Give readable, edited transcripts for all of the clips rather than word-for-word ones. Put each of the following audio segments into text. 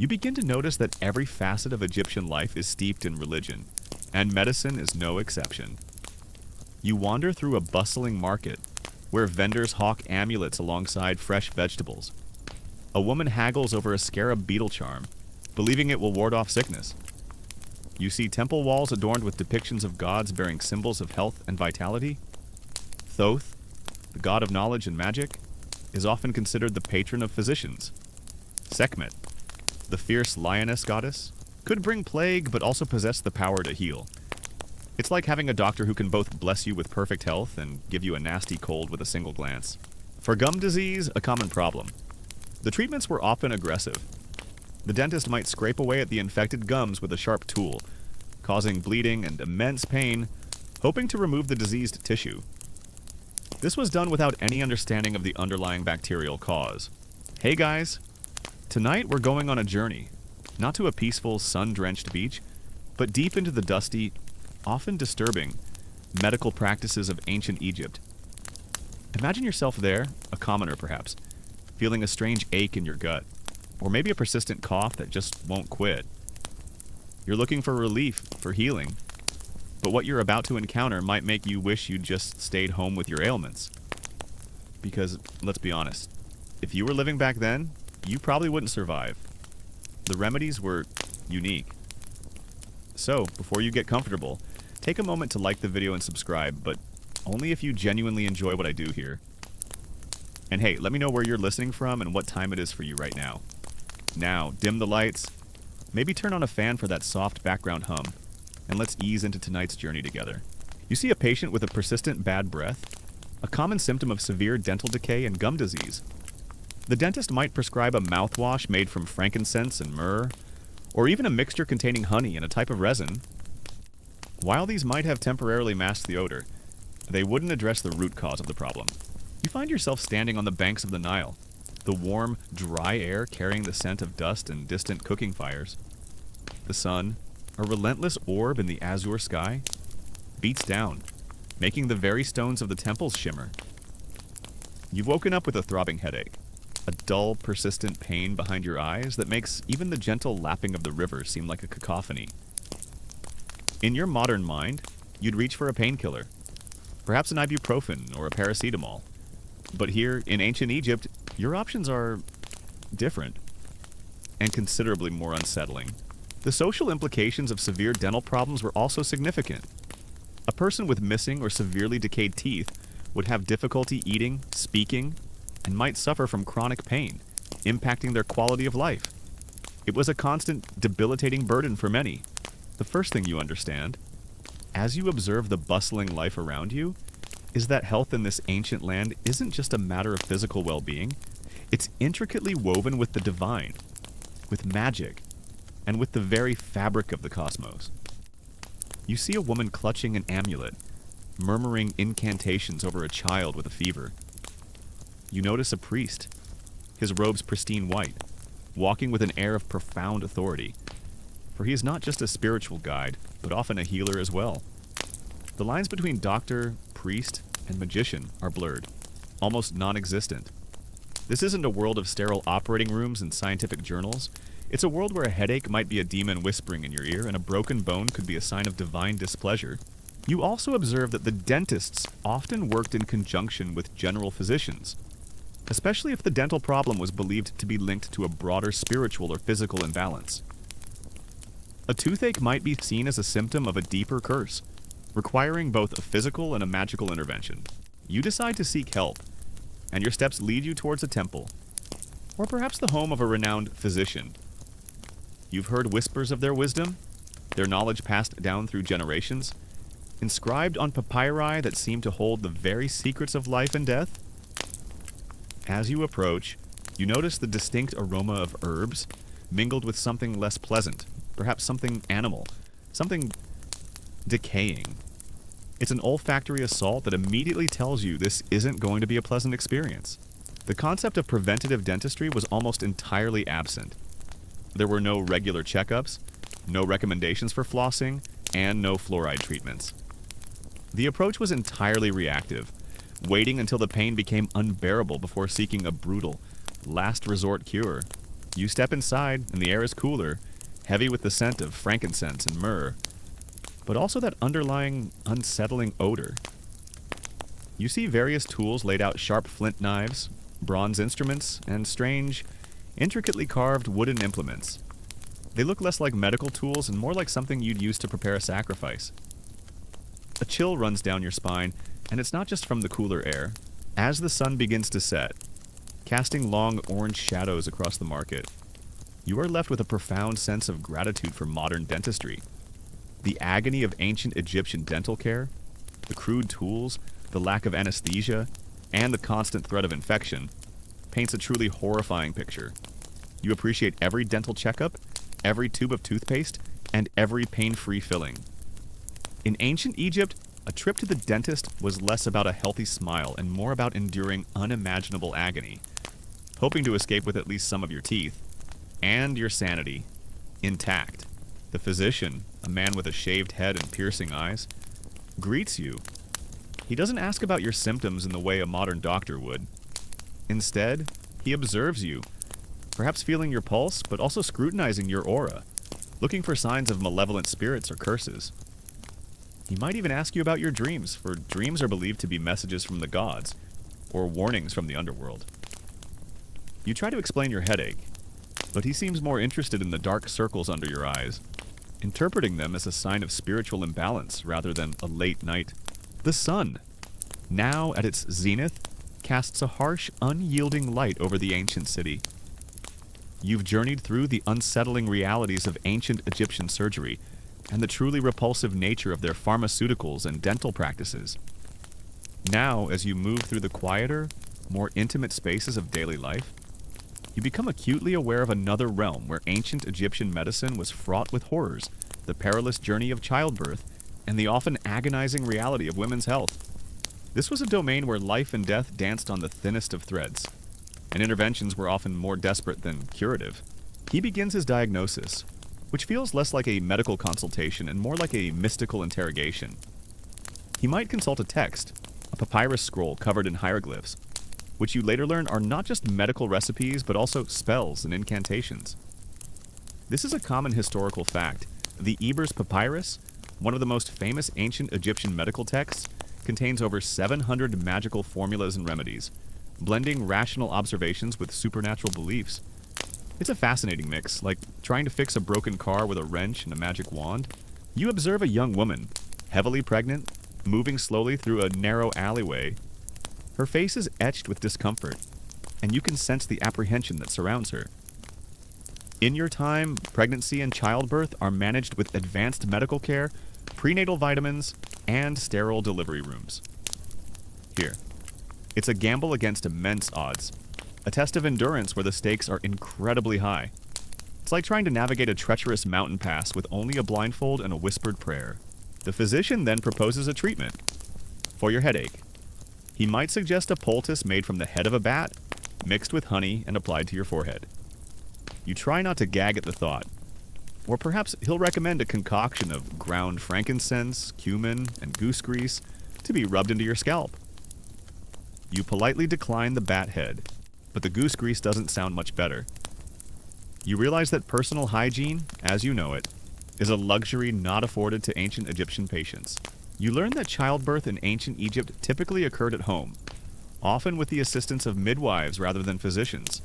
You begin to notice that every facet of Egyptian life is steeped in religion, and medicine is no exception. You wander through a bustling market, where vendors hawk amulets alongside fresh vegetables. A woman haggles over a scarab beetle charm, believing it will ward off sickness. You see temple walls adorned with depictions of gods bearing symbols of health and vitality. Thoth, the god of knowledge and magic, is often considered the patron of physicians. Sekhmet, the fierce lioness goddess, could bring plague but also possess the power to heal. It's like having a doctor who can both bless you with perfect health and give you a nasty cold with a single glance. For gum disease, a common problem. The treatments were often aggressive. The dentist might scrape away at the infected gums with a sharp tool, causing bleeding and immense pain, hoping to remove the diseased tissue. This was done without any understanding of the underlying bacterial cause. Hey guys, tonight we're going on a journey, not to a peaceful, sun-drenched beach, but deep into the dusty, often disturbing, medical practices of ancient Egypt. Imagine yourself there, a commoner perhaps, feeling a strange ache in your gut, or maybe a persistent cough that just won't quit. You're looking for relief, for healing, but what you're about to encounter might make you wish you'd just stayed home with your ailments. Because, let's be honest, if you were living back then, you probably wouldn't survive. The remedies were unique. So, before you get comfortable, take a moment to like the video and subscribe, but only if you genuinely enjoy what I do here. And hey, let me know where you're listening from and what time it is for you right now. Now, dim the lights, maybe turn on a fan for that soft background hum, and let's ease into tonight's journey together. You see a patient with a persistent bad breath, a common symptom of severe dental decay and gum disease. The dentist might prescribe a mouthwash made from frankincense and myrrh, or even a mixture containing honey and a type of resin. While these might have temporarily masked the odor, they wouldn't address the root cause of the problem. You find yourself standing on the banks of the Nile, the warm, dry air carrying the scent of dust and distant cooking fires. The sun, a relentless orb in the azure sky, beats down, making the very stones of the temples shimmer. You've woken up with a throbbing headache, a dull, persistent pain behind your eyes that makes even the gentle lapping of the river seem like a cacophony. In your modern mind, you'd reach for a painkiller, perhaps an ibuprofen or a paracetamol. But here, in ancient Egypt, your options are different and considerably more unsettling. The social implications of severe dental problems were also significant. A person with missing or severely decayed teeth would have difficulty eating, speaking, and might suffer from chronic pain, impacting their quality of life. It was a constant, debilitating burden for many. The first thing you understand, as you observe the bustling life around you, is that health in this ancient land isn't just a matter of physical well-being. It's intricately woven with the divine, with magic, and with the very fabric of the cosmos. You see a woman clutching an amulet, murmuring incantations over a child with a fever. You notice a priest, his robes pristine white, walking with an air of profound authority. For he is not just a spiritual guide, but often a healer as well. The lines between doctor, priest, and magician are blurred, almost non-existent. This isn't a world of sterile operating rooms and scientific journals. It's a world where a headache might be a demon whispering in your ear, and a broken bone could be a sign of divine displeasure. You also observe that the dentists often worked in conjunction with general physicians, especially if the dental problem was believed to be linked to a broader spiritual or physical imbalance. A toothache might be seen as a symptom of a deeper curse, requiring both a physical and a magical intervention. You decide to seek help, and your steps lead you towards a temple, or perhaps the home of a renowned physician. You've heard whispers of their wisdom, their knowledge passed down through generations, inscribed on papyri that seem to hold the very secrets of life and death. As you approach, you notice the distinct aroma of herbs mingled with something less pleasant, perhaps something animal, something decaying. It's an olfactory assault that immediately tells you this isn't going to be a pleasant experience. The concept of preventative dentistry was almost entirely absent. There were no regular checkups, no recommendations for flossing, and no fluoride treatments. The approach was entirely reactive, waiting until the pain became unbearable before seeking a brutal, last resort cure. You step inside, and the air is cooler, heavy with the scent of frankincense and myrrh, but also that underlying, unsettling odor. You see various tools laid out: sharp flint knives, bronze instruments, and strange, intricately carved wooden implements. They look less like medical tools and more like something you'd use to prepare a sacrifice. A chill runs down your spine, and it's not just from the cooler air. As the sun begins to set, casting long orange shadows across the market, you are left with a profound sense of gratitude for modern dentistry. The agony of ancient Egyptian dental care, the crude tools, the lack of anesthesia, and the constant threat of infection paints a truly horrifying picture. You appreciate every dental checkup, every tube of toothpaste, and every pain-free filling. In ancient Egypt, a trip to the dentist was less about a healthy smile and more about enduring unimaginable agony, hoping to escape with at least some of your teeth, and your sanity intact. The physician, a man with a shaved head and piercing eyes, greets you. He doesn't ask about your symptoms in the way a modern doctor would. Instead, he observes you, perhaps feeling your pulse, but also scrutinizing your aura, looking for signs of malevolent spirits or curses. He might even ask you about your dreams, for dreams are believed to be messages from the gods, or warnings from the underworld. You try to explain your headache, but he seems more interested in the dark circles under your eyes, interpreting them as a sign of spiritual imbalance rather than a late night. The sun, now at its zenith, casts a harsh, unyielding light over the ancient city. You've journeyed through the unsettling realities of ancient Egyptian surgery and the truly repulsive nature of their pharmaceuticals and dental practices. Now, as you move through the quieter, more intimate spaces of daily life, you become acutely aware of another realm where ancient Egyptian medicine was fraught with horrors, the perilous journey of childbirth, and the often agonizing reality of women's health. This was a domain where life and death danced on the thinnest of threads, and interventions were often more desperate than curative. He begins his diagnosis, which feels less like a medical consultation and more like a mystical interrogation. He might consult a text, a papyrus scroll covered in hieroglyphs, which you later learn are not just medical recipes but also spells and incantations. This is a common historical fact. The Ebers Papyrus, one of the most famous ancient Egyptian medical texts, contains over 700 magical formulas and remedies, blending rational observations with supernatural beliefs. It's a fascinating mix, like trying to fix a broken car with a wrench and a magic wand. You observe a young woman, heavily pregnant, moving slowly through a narrow alleyway. Her face is etched with discomfort, and you can sense the apprehension that surrounds her. In your time, pregnancy and childbirth are managed with advanced medical care, prenatal vitamins, and sterile delivery rooms. Here, it's a gamble against immense odds, a test of endurance where the stakes are incredibly high. It's like trying to navigate a treacherous mountain pass with only a blindfold and a whispered prayer. The physician then proposes a treatment for your headache. He might suggest a poultice made from the head of a bat, mixed with honey and applied to your forehead. You try not to gag at the thought. Or perhaps he'll recommend a concoction of ground frankincense, cumin, and goose grease to be rubbed into your scalp. You politely decline the bat head, but the goose grease doesn't sound much better. You realize that personal hygiene, as you know it, is a luxury not afforded to ancient Egyptian patients. You learn that childbirth in ancient Egypt typically occurred at home, often with the assistance of midwives rather than physicians.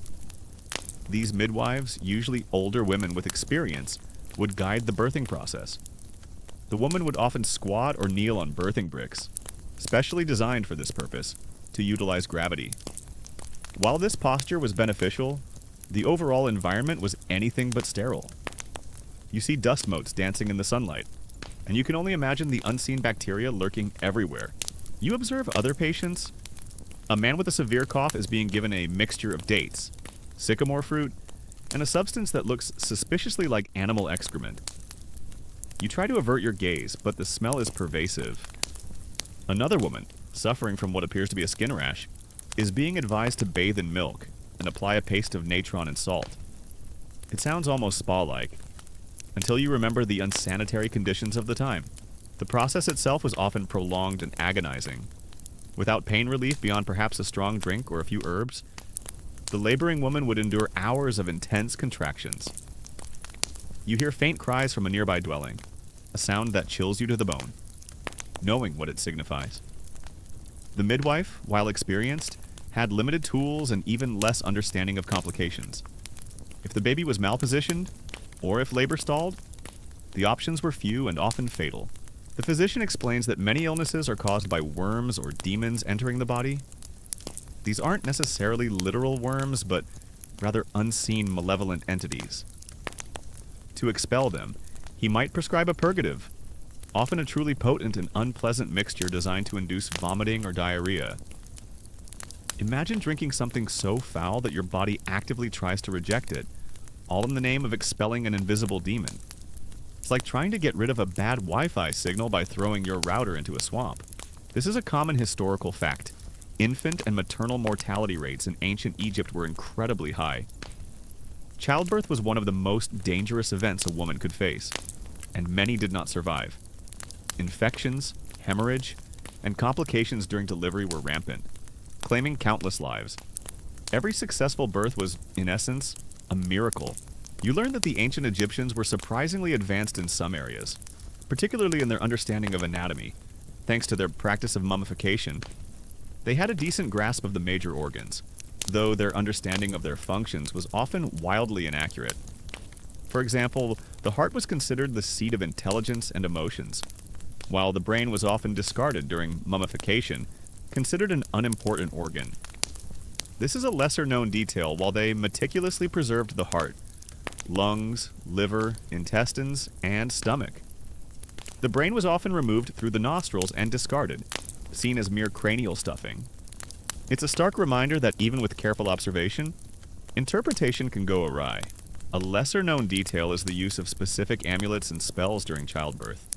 These midwives, usually older women with experience, would guide the birthing process. The woman would often squat or kneel on birthing bricks, specially designed for this purpose, to utilize gravity. While this posture was beneficial, the overall environment was anything but sterile. You see dust motes dancing in the sunlight, and you can only imagine the unseen bacteria lurking everywhere. You observe other patients. A man with a severe cough is being given a mixture of dates, sycamore fruit, and a substance that looks suspiciously like animal excrement. You try to avert your gaze, but the smell is pervasive. Another woman, suffering from what appears to be a skin rash, is being advised to bathe in milk and apply a paste of natron and salt. It sounds almost spa-like, until you remember the unsanitary conditions of the time. The process itself was often prolonged and agonizing. Without pain relief beyond perhaps a strong drink or a few herbs, the laboring woman would endure hours of intense contractions. You hear faint cries from a nearby dwelling, a sound that chills you to the bone, knowing what it signifies. The midwife, while experienced, had limited tools and even less understanding of complications. If the baby was malpositioned, or if labor stalled, the options were few and often fatal. The physician explains that many illnesses are caused by worms or demons entering the body. These aren't necessarily literal worms, but rather unseen malevolent entities. To expel them, he might prescribe a purgative, often a truly potent and unpleasant mixture designed to induce vomiting or diarrhea. Imagine drinking something so foul that your body actively tries to reject it, all in the name of expelling an invisible demon. It's like trying to get rid of a bad Wi-Fi signal by throwing your router into a swamp. This is a common historical fact. Infant and maternal mortality rates in ancient Egypt were incredibly high. Childbirth was one of the most dangerous events a woman could face, and many did not survive. Infections, hemorrhage, and complications during delivery were rampant, claiming countless lives. Every successful birth was, in essence, a miracle. You learn that the ancient Egyptians were surprisingly advanced in some areas, particularly in their understanding of anatomy. Thanks to their practice of mummification, they had a decent grasp of the major organs, though their understanding of their functions was often wildly inaccurate. For example, the heart was considered the seat of intelligence and emotions, while the brain was often discarded during mummification, considered an unimportant organ. This is a lesser-known detail while they meticulously preserved the heart, lungs, liver, intestines, and stomach. The brain was often removed through the nostrils and discarded, seen as mere cranial stuffing. It's a stark reminder that even with careful observation, interpretation can go awry. A lesser-known detail is the use of specific amulets and spells during childbirth.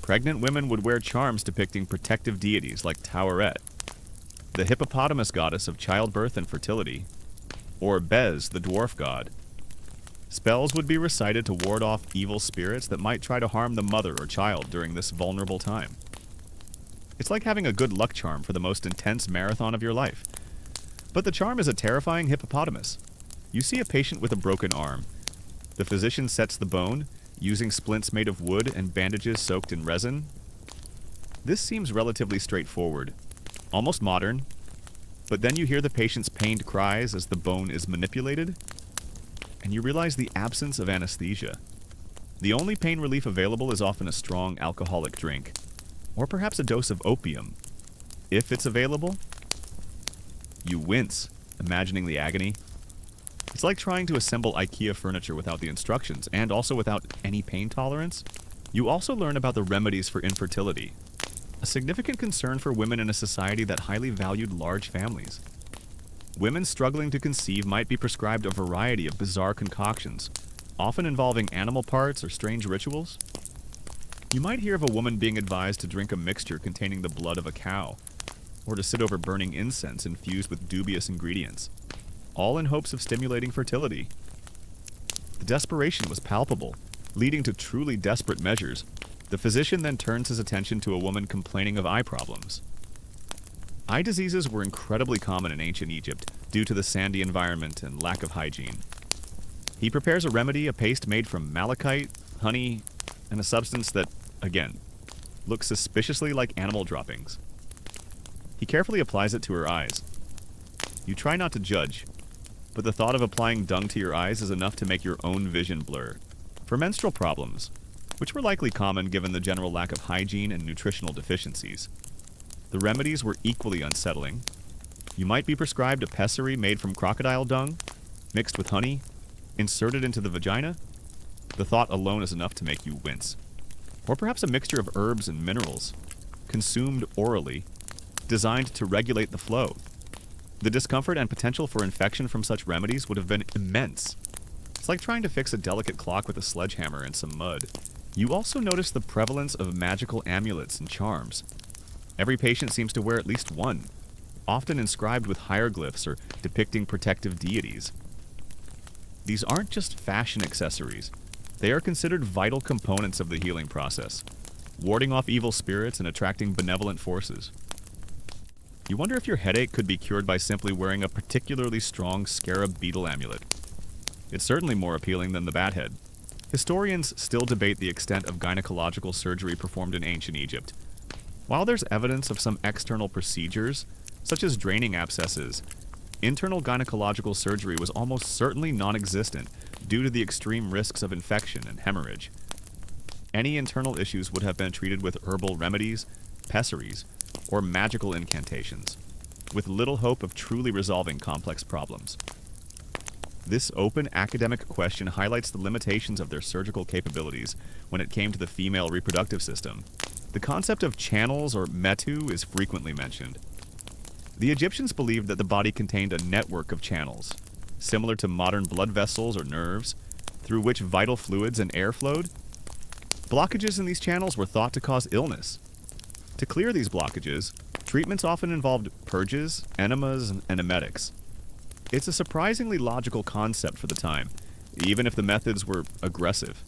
Pregnant women would wear charms depicting protective deities like Taweret, the hippopotamus goddess of childbirth and fertility, or Bez, the dwarf god. Spells would be recited to ward off evil spirits that might try to harm the mother or child during this vulnerable time. It's like having a good luck charm for the most intense marathon of your life. But the charm is a terrifying hippopotamus. You see a patient with a broken arm. The physician sets the bone, using splints made of wood and bandages soaked in resin. This seems relatively straightforward, almost modern, but then you hear the patient's pained cries as the bone is manipulated, and you realize the absence of anesthesia. The only pain relief available is often a strong alcoholic drink, or perhaps a dose of opium. If it's available, you wince, imagining the agony. It's like trying to assemble IKEA furniture without the instructions, and also without any pain tolerance. You also learn about the remedies for infertility, a significant concern for women in a society that highly valued large families. Women struggling to conceive might be prescribed a variety of bizarre concoctions, often involving animal parts or strange rituals. You might hear of a woman being advised to drink a mixture containing the blood of a cow, or to sit over burning incense infused with dubious ingredients, all in hopes of stimulating fertility. The desperation was palpable, leading to truly desperate measures. The physician then turns his attention to a woman complaining of eye problems. Eye diseases were incredibly common in ancient Egypt due to the sandy environment and lack of hygiene. He prepares a remedy, a paste made from malachite, honey, and a substance that, again, looks suspiciously like animal droppings. He carefully applies it to her eyes. You try not to judge, but the thought of applying dung to your eyes is enough to make your own vision blur. For menstrual problems, which were likely common given the general lack of hygiene and nutritional deficiencies, the remedies were equally unsettling. You might be prescribed a pessary made from crocodile dung, mixed with honey, inserted into the vagina. The thought alone is enough to make you wince. Or perhaps a mixture of herbs and minerals, consumed orally, designed to regulate the flow. The discomfort and potential for infection from such remedies would have been immense. It's like trying to fix a delicate clock with a sledgehammer and some mud. You also notice the prevalence of magical amulets and charms. Every patient seems to wear at least one, often inscribed with hieroglyphs or depicting protective deities. These aren't just fashion accessories. They are considered vital components of the healing process, warding off evil spirits and attracting benevolent forces. You wonder if your headache could be cured by simply wearing a particularly strong scarab beetle amulet. It's certainly more appealing than the bat head. Historians still debate the extent of gynecological surgery performed in ancient Egypt. While there's evidence of some external procedures, such as draining abscesses, internal gynecological surgery was almost certainly non-existent due to the extreme risks of infection and hemorrhage. Any internal issues would have been treated with herbal remedies, pessaries, or magical incantations, with little hope of truly resolving complex problems. This open academic question highlights the limitations of their surgical capabilities when it came to the female reproductive system. The concept of channels or metu is frequently mentioned. The Egyptians believed that the body contained a network of channels, similar to modern blood vessels or nerves, through which vital fluids and air flowed. Blockages in these channels were thought to cause illness. To clear these blockages, treatments often involved purges, enemas, and emetics. It's a surprisingly logical concept for the time, even if the methods were aggressive.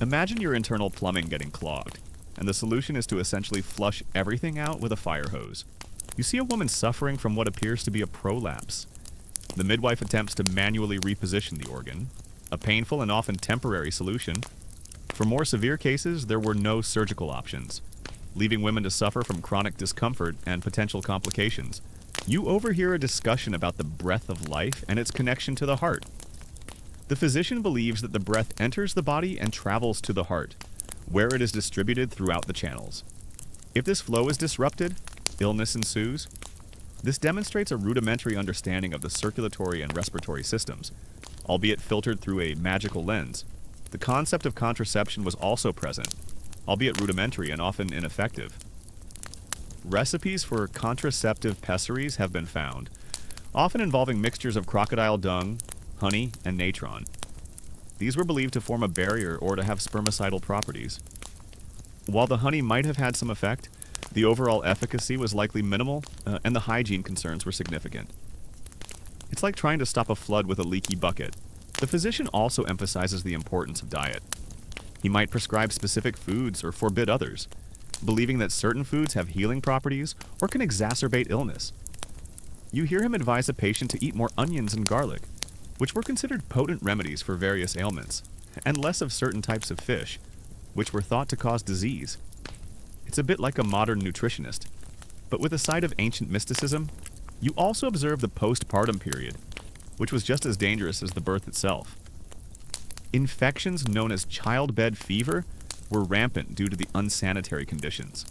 Imagine your internal plumbing getting clogged, and the solution is to essentially flush everything out with a fire hose. You see a woman suffering from what appears to be a prolapse. The midwife attempts to manually reposition the organ, a painful and often temporary solution. For more severe cases, there were no surgical options, leaving women to suffer from chronic discomfort and potential complications. You overhear a discussion about the breath of life and its connection to the heart. The physician believes that the breath enters the body and travels to the heart, where it is distributed throughout the channels. If this flow is disrupted, illness ensues. This demonstrates a rudimentary understanding of the circulatory and respiratory systems, albeit filtered through a magical lens. The concept of contraception was also present, albeit rudimentary and often ineffective. Recipes for contraceptive pessaries have been found, often involving mixtures of crocodile dung, honey, and natron. These were believed to form a barrier or to have spermicidal properties. While the honey might have had some effect, the overall efficacy was likely minimal, and the hygiene concerns were significant. It's like trying to stop a flood with a leaky bucket. The physician also emphasizes the importance of diet. He might prescribe specific foods or forbid others, believing that certain foods have healing properties or can exacerbate illness. You hear him advise a patient to eat more onions and garlic, which were considered potent remedies for various ailments, and less of certain types of fish, which were thought to cause disease. It's a bit like a modern nutritionist, but with a side of ancient mysticism. You also observe the postpartum period, which was just as dangerous as the birth itself. Infections known as childbed fever were rampant due to the unsanitary conditions.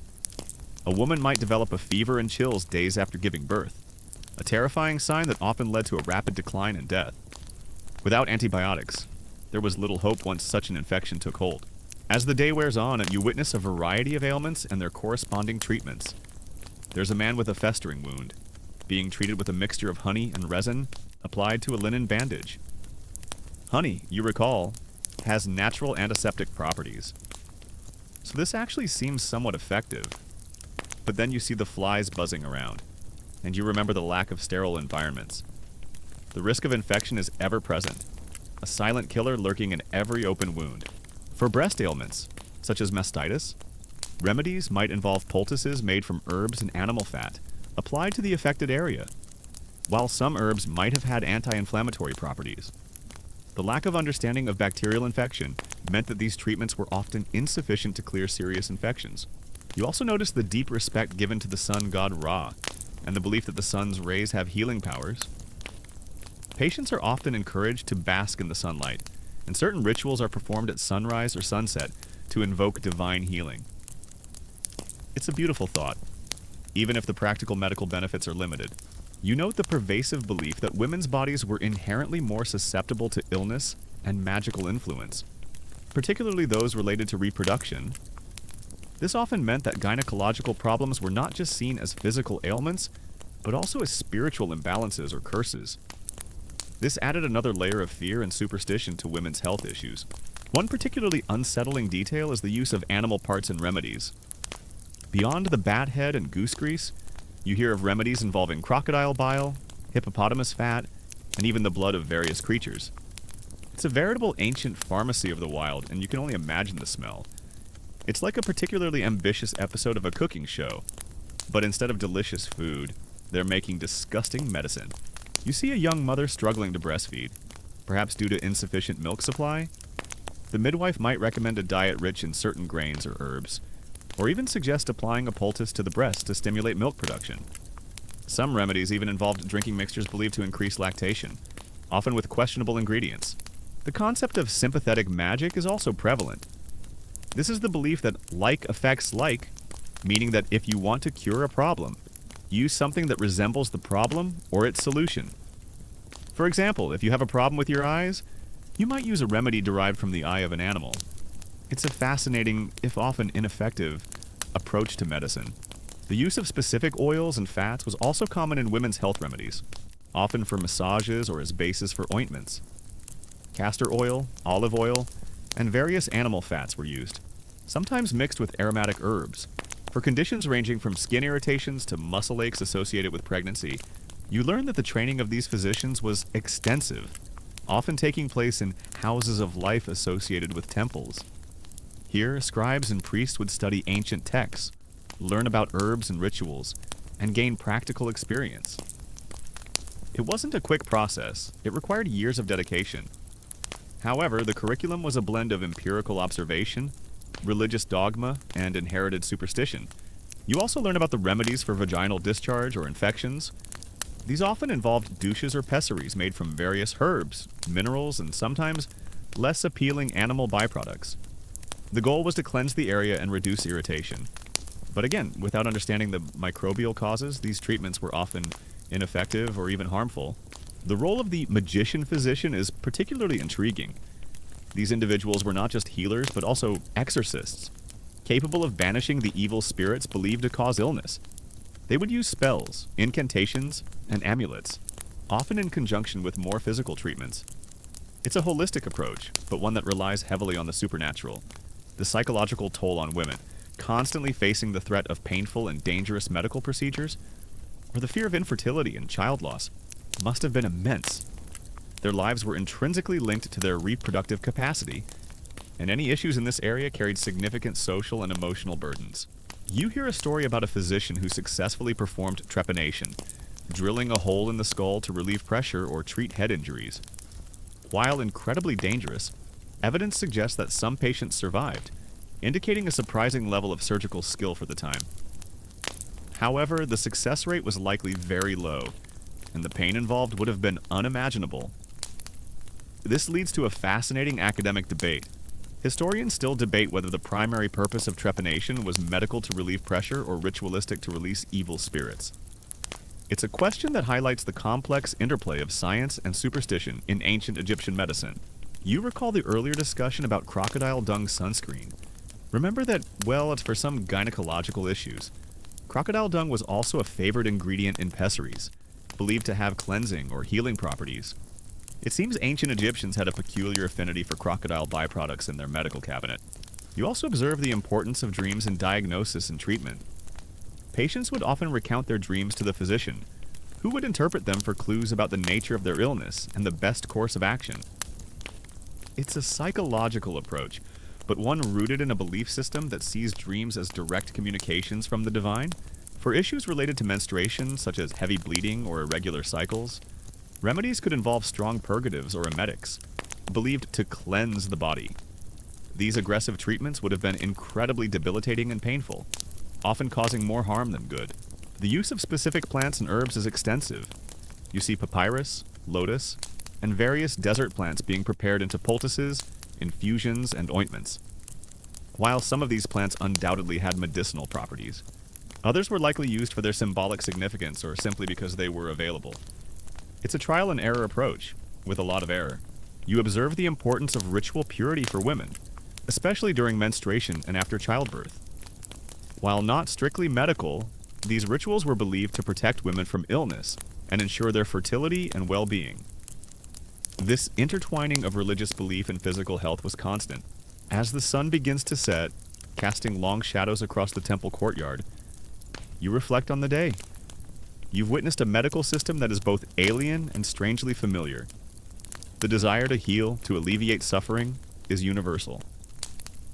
A woman might develop a fever and chills days after giving birth, a terrifying sign that often led to a rapid decline and death. Without antibiotics, there was little hope once such an infection took hold. As the day wears on, you witness a variety of ailments and their corresponding treatments. There's a man with a festering wound, being treated with a mixture of honey and resin applied to a linen bandage. Honey, you recall, has natural antiseptic properties, so this actually seems somewhat effective. But then you see the flies buzzing around, and you remember the lack of sterile environments. The risk of infection is ever present, a silent killer lurking in every open wound. For breast ailments, such as mastitis, remedies might involve poultices made from herbs and animal fat, applied to the affected area, while some herbs might have had anti-inflammatory properties. The lack of understanding of bacterial infection meant that these treatments were often insufficient to clear serious infections. You also notice the deep respect given to the sun god Ra, and the belief that the sun's rays have healing powers. Patients are often encouraged to bask in the sunlight, and certain rituals are performed at sunrise or sunset to invoke divine healing. It's a beautiful thought, even if the practical medical benefits are limited. You note the pervasive belief that women's bodies were inherently more susceptible to illness and magical influence, particularly those related to reproduction. This often meant that gynecological problems were not just seen as physical ailments, but also as spiritual imbalances or curses. This added another layer of fear and superstition to women's health issues. One particularly unsettling detail is the use of animal parts in remedies. Beyond the bat head and goose grease, you hear of remedies involving crocodile bile, hippopotamus fat, and even the blood of various creatures. It's a veritable ancient pharmacy of the wild, and you can only imagine the smell. It's like a particularly ambitious episode of a cooking show, but instead of delicious food, they're making disgusting medicine. You see a young mother struggling to breastfeed, perhaps due to insufficient milk supply. The midwife might recommend a diet rich in certain grains or herbs, or even suggest applying a poultice to the breast to stimulate milk production. Some remedies even involved drinking mixtures believed to increase lactation, often with questionable ingredients. The concept of sympathetic magic is also prevalent. This is the belief that like affects like, meaning that if you want to cure a problem, use something that resembles the problem or its solution. For example, if you have a problem with your eyes, you might use a remedy derived from the eye of an animal. It's a fascinating, if often ineffective, approach to medicine. The use of specific oils and fats was also common in women's health remedies, often for massages or as bases for ointments. Castor oil, olive oil, and various animal fats were used, sometimes mixed with aromatic herbs. For conditions ranging from skin irritations to muscle aches associated with pregnancy, you learn that the training of these physicians was extensive, often taking place in houses of life associated with temples. Here, scribes and priests would study ancient texts, learn about herbs and rituals, and gain practical experience. It wasn't a quick process. It required years of dedication. However, the curriculum was a blend of empirical observation, religious dogma, and inherited superstition. You also learn about the remedies for vaginal discharge or infections. These often involved douches or pessaries made from various herbs, minerals, and sometimes less appealing animal byproducts. The goal was to cleanse the area and reduce irritation. But again, without understanding the microbial causes, these treatments were often ineffective or even harmful. The role of the magician physician is particularly intriguing. These individuals were not just healers, but also exorcists, capable of banishing the evil spirits believed to cause illness. They would use spells, incantations, and amulets, often in conjunction with more physical treatments. It's a holistic approach, but one that relies heavily on the supernatural. The psychological toll on women, constantly facing the threat of painful and dangerous medical procedures, or the fear of infertility and child loss, must have been immense. Their lives were intrinsically linked to their reproductive capacity, and any issues in this area carried significant social and emotional burdens. You hear a story about a physician who successfully performed trepanation, drilling a hole in the skull to relieve pressure or treat head injuries. While incredibly dangerous, evidence suggests that some patients survived, indicating a surprising level of surgical skill for the time. However, the success rate was likely very low, and the pain involved would have been unimaginable. This leads to a fascinating academic debate. Historians still debate whether the primary purpose of trepanation was medical to relieve pressure or ritualistic to release evil spirits. It's a question that highlights the complex interplay of science and superstition in ancient Egyptian medicine. You recall the earlier discussion about crocodile dung sunscreen. Remember that, well, it's for some gynecological issues. Crocodile dung was also a favored ingredient in pessaries, believed to have cleansing or healing properties. It seems ancient Egyptians had a peculiar affinity for crocodile byproducts in their medical cabinet. You also observe the importance of dreams in diagnosis and treatment. Patients would often recount their dreams to the physician, who would interpret them for clues about the nature of their illness and the best course of action. It's a psychological approach, but one rooted in a belief system that sees dreams as direct communications from the divine. For issues related to menstruation, such as heavy bleeding or irregular cycles, remedies could involve strong purgatives or emetics, believed to cleanse the body. These aggressive treatments would have been incredibly debilitating and painful, often causing more harm than good. The use of specific plants and herbs is extensive. You see papyrus, lotus, and various desert plants being prepared into poultices, infusions, and ointments. While some of these plants undoubtedly had medicinal properties, others were likely used for their symbolic significance or simply because they were available. It's a trial and error approach, with a lot of error. You observe the importance of ritual purity for women, especially during menstruation and after childbirth. While not strictly medical, these rituals were believed to protect women from illness and ensure their fertility and well-being. This intertwining of religious belief and physical health was constant. As the sun begins to set, casting long shadows across the temple courtyard, you reflect on the day. You've witnessed a medical system that is both alien and strangely familiar. The desire to heal, to alleviate suffering, is universal.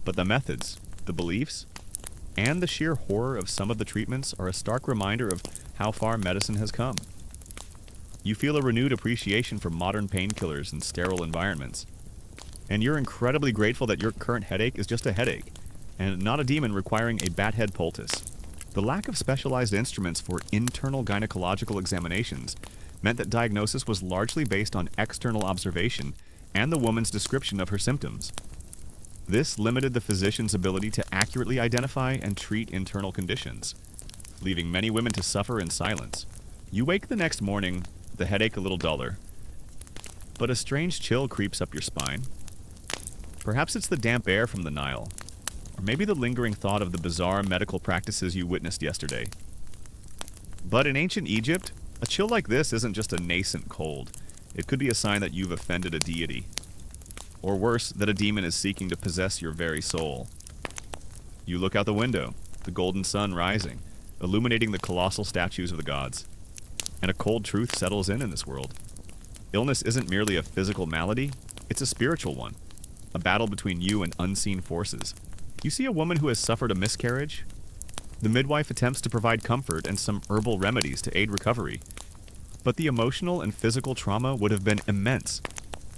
But the methods, the beliefs, and the sheer horror of some of the treatments are a stark reminder of how far medicine has come. You feel a renewed appreciation for modern painkillers and sterile environments. And you're incredibly grateful that your current headache is just a headache, and not a demon requiring a bat head poultice. The lack of specialized instruments for internal gynecological examinations meant that diagnosis was largely based on external observation and the woman's description of her symptoms. This limited the physician's ability to accurately identify and treat internal conditions, leaving many women to suffer in silence. You wake the next morning, the headache a little duller, but a strange chill creeps up your spine. Perhaps it's the damp air from the Nile, or maybe the lingering thought of the bizarre medical practices you witnessed yesterday. But in ancient Egypt, a chill like this isn't just a nascent cold. It could be a sign that you've offended a deity. Or worse, that a demon is seeking to possess your very soul. You look out the window, the golden sun rising, illuminating the colossal statues of the gods. And a cold truth settles in this world. Illness isn't merely a physical malady, it's a spiritual one. A battle between you and unseen forces. You see a woman who has suffered a miscarriage. The midwife attempts to provide comfort and some herbal remedies to aid recovery. But the emotional and physical trauma would have been immense,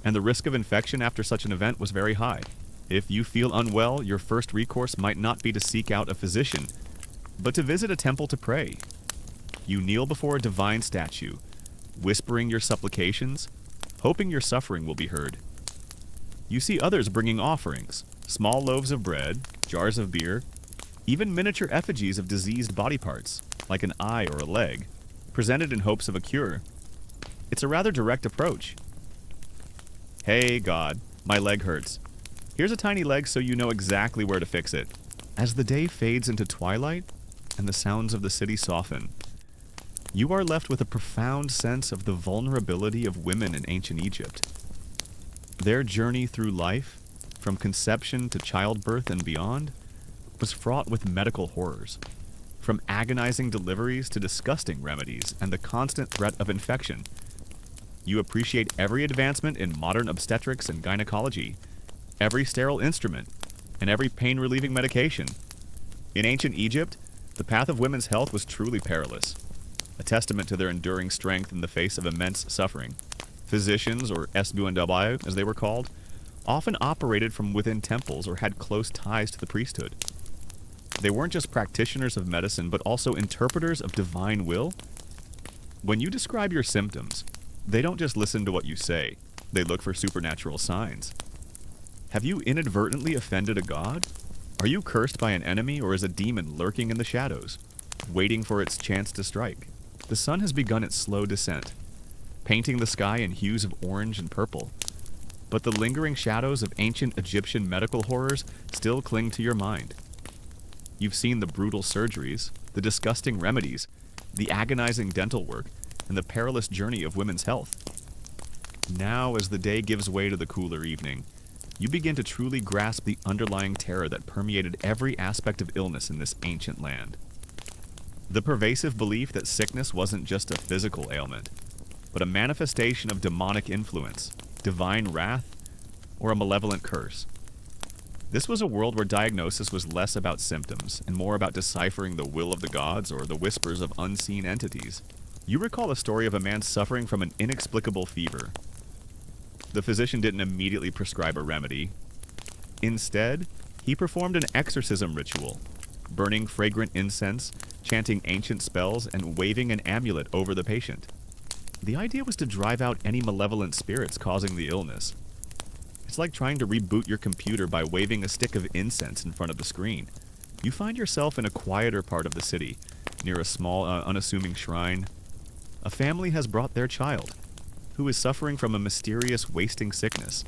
and the risk of infection after such an event was very high. If you feel unwell, your first recourse might not be to seek out a physician, but to visit a temple to pray. You kneel before a divine statue, whispering your supplications, hoping your suffering will be heard. You see others bringing offerings, small loaves of bread, jars of beer, even miniature effigies of diseased body parts, like an eye or a leg, presented in hopes of a cure. It's a rather direct approach. Hey, God, my leg hurts. Here's a tiny leg so you know exactly where to fix it. As the day fades into twilight and the sounds of the city soften, you are left with a profound sense of the vulnerability of women in ancient Egypt. Their journey through life, from conception to childbirth and beyond, was fraught with medical horrors. From agonizing deliveries to disgusting remedies and the constant threat of infection. You appreciate every advancement in modern obstetrics and gynecology, every sterile instrument, and every pain-relieving medication. In ancient Egypt, the path of women's health was truly perilous, a testament to their enduring strength in the face of immense suffering. Physicians, or esbuandabai as they were called, often operated from within temples or had close ties to the priesthood. They weren't just practitioners of medicine, but also interpreters of divine will. When you describe your symptoms, they don't just listen to what you say, they look for supernatural signs. Have you inadvertently offended a god? Are you cursed by an enemy, or is a demon lurking in the shadows, waiting for its chance to strike? The sun has begun its slow descent, painting the sky in hues of orange and purple. But the lingering shadows of ancient Egyptian medical horrors still cling to your mind. You've seen the brutal surgeries, the disgusting remedies, the agonizing dental work, and the perilous journey of women's health. Now, as the day gives way to the cooler evening, you begin to truly grasp the underlying terror that permeated every aspect of illness in this ancient land. The pervasive belief that sickness wasn't just a physical ailment, but a manifestation of demonic influence, divine wrath, or a malevolent curse. This was a world where diagnosis was less about symptoms and more about deciphering the will of the gods or the whispers of unseen entities. You recall a story of a man suffering from an inexplicable fever. The physician didn't immediately prescribe a remedy. Instead, he performed an exorcism ritual, burning fragrant incense, chanting ancient spells, and waving an amulet over the patient. The idea was to drive out any malevolent spirits causing the illness. It's like trying to reboot your computer by waving a stick of incense in front of the screen. You find yourself in a quieter part of the city, near a small, unassuming shrine. A family has brought their child, who is suffering from a mysterious wasting sickness.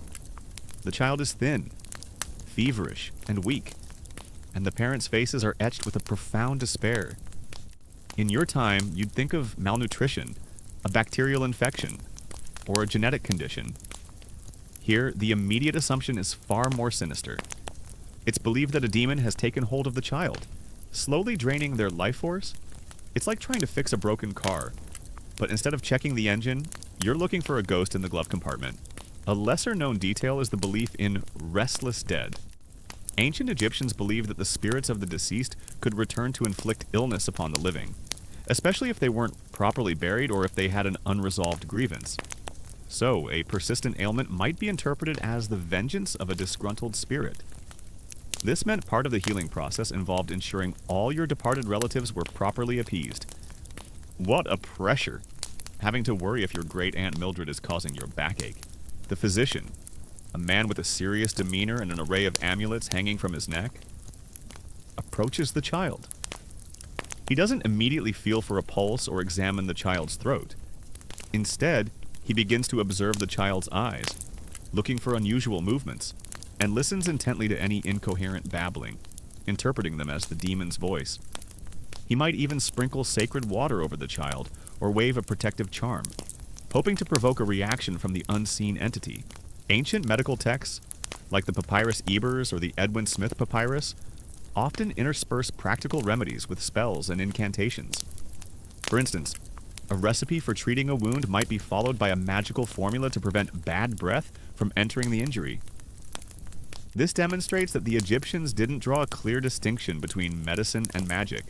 The child is thin, feverish, and weak, and the parents' faces are etched with a profound despair. In your time, you'd think of malnutrition, a bacterial infection, or a genetic condition. Here, the immediate assumption is far more sinister. It's believed that a demon has taken hold of the child, slowly draining their life force. It's like trying to fix a broken car, but instead of checking the engine, you're looking for a ghost in the glove compartment. A lesser-known detail is the belief in restless dead. Ancient Egyptians believed that the spirits of the deceased could return to inflict illness upon the living. especially if they weren't properly buried or if they had an unresolved grievance. So, a persistent ailment might be interpreted as the vengeance of a disgruntled spirit. This meant part of the healing process involved ensuring all your departed relatives were properly appeased. What a pressure! Having to worry if your great Aunt Mildred is causing your backache. The physician, a man with a serious demeanor and an array of amulets hanging from his neck, approaches the child. He doesn't immediately feel for a pulse or examine the child's throat. Instead, he begins to observe the child's eyes, looking for unusual movements, and listens intently to any incoherent babbling, interpreting them as the demon's voice. He might even sprinkle sacred water over the child or wave a protective charm, hoping to provoke a reaction from the unseen entity. Ancient medical texts, like the Papyrus Ebers or the Edwin Smith Papyrus, often intersperse practical remedies with spells and incantations. For instance, a recipe for treating a wound might be followed by a magical formula to prevent bad breath from entering the injury. This demonstrates that the Egyptians didn't draw a clear distinction between medicine and magic.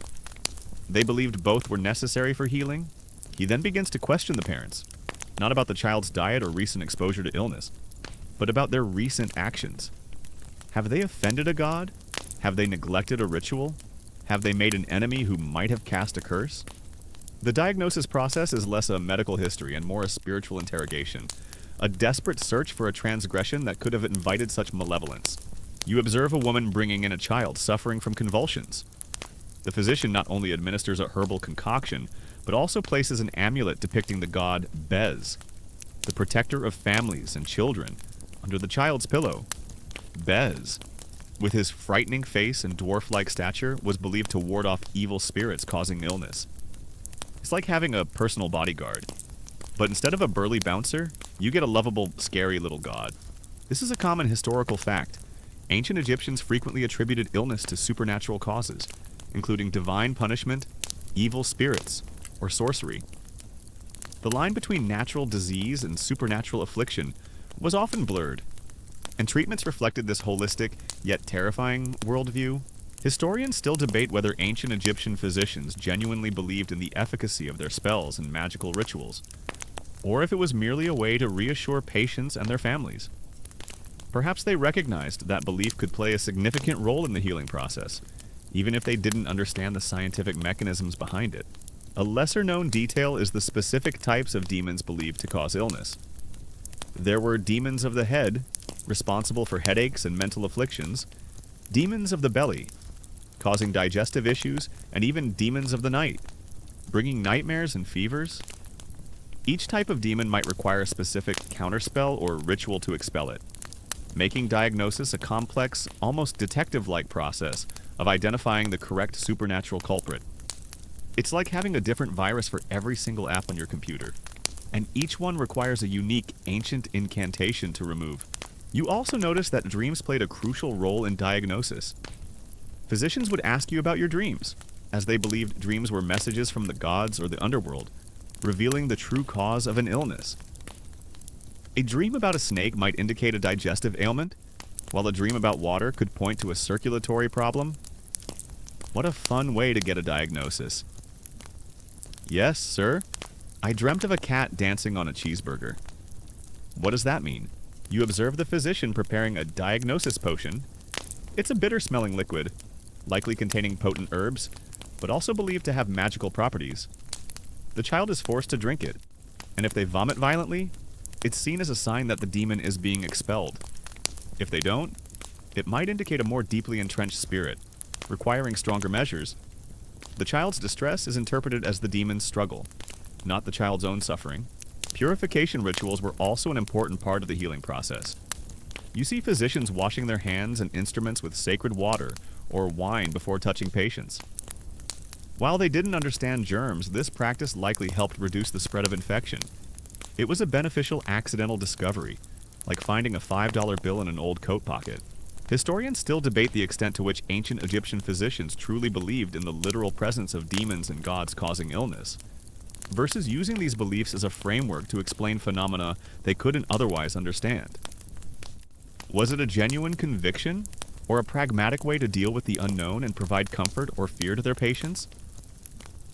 They believed both were necessary for healing. He then begins to question the parents, not about the child's diet or recent exposure to illness, but about their recent actions. Have they offended a god? Have they neglected a ritual? Have they made an enemy who might have cast a curse? The diagnosis process is less a medical history and more a spiritual interrogation, a desperate search for a transgression that could have invited such malevolence. You observe a woman bringing in a child suffering from convulsions. The physician not only administers a herbal concoction, but also places an amulet depicting the god Bez, the protector of families and children, under the child's pillow. Bez, with his frightening face and dwarf-like stature, was believed to ward off evil spirits causing illness. It's like having a personal bodyguard. But instead of a burly bouncer, you get a lovable, scary little god. This is a common historical fact. Ancient Egyptians frequently attributed illness to supernatural causes, including divine punishment, evil spirits, or sorcery. The line between natural disease and supernatural affliction was often blurred, and treatments reflected this holistic, yet terrifying worldview. Historians still debate whether ancient Egyptian physicians genuinely believed in the efficacy of their spells and magical rituals, or if it was merely a way to reassure patients and their families. Perhaps they recognized that belief could play a significant role in the healing process, even if they didn't understand the scientific mechanisms behind it. A lesser-known detail is the specific types of demons believed to cause illness. There were demons of the head, responsible for headaches and mental afflictions, demons of the belly, causing digestive issues, and even demons of the night, bringing nightmares and fevers. Each type of demon might require a specific counterspell or ritual to expel it, making diagnosis a complex, almost detective-like process of identifying the correct supernatural culprit. It's like having a different virus for every single app on your computer, and each one requires a unique ancient incantation to remove. You also notice that dreams played a crucial role in diagnosis. Physicians would ask you about your dreams, as they believed dreams were messages from the gods or the underworld, revealing the true cause of an illness. A dream about a snake might indicate a digestive ailment, while a dream about water could point to a circulatory problem. What a fun way to get a diagnosis. Yes, sir. I dreamt of a cat dancing on a cheeseburger. What does that mean? You observe the physician preparing a diagnosis potion. It's a bitter-smelling liquid, likely containing potent herbs, but also believed to have magical properties. The child is forced to drink it, and if they vomit violently, it's seen as a sign that the demon is being expelled. If they don't, it might indicate a more deeply entrenched spirit, requiring stronger measures. The child's distress is interpreted as the demon's struggle, not the child's own suffering. Purification rituals were also an important part of the healing process. You see physicians washing their hands and instruments with sacred water or wine before touching patients. While they didn't understand germs, this practice likely helped reduce the spread of infection. It was a beneficial accidental discovery, like finding a $5 bill in an old coat pocket. Historians still debate the extent to which ancient Egyptian physicians truly believed in the literal presence of demons and gods causing illness, versus using these beliefs as a framework to explain phenomena they couldn't otherwise understand. Was it a genuine conviction, or a pragmatic way to deal with the unknown and provide comfort or fear to their patients?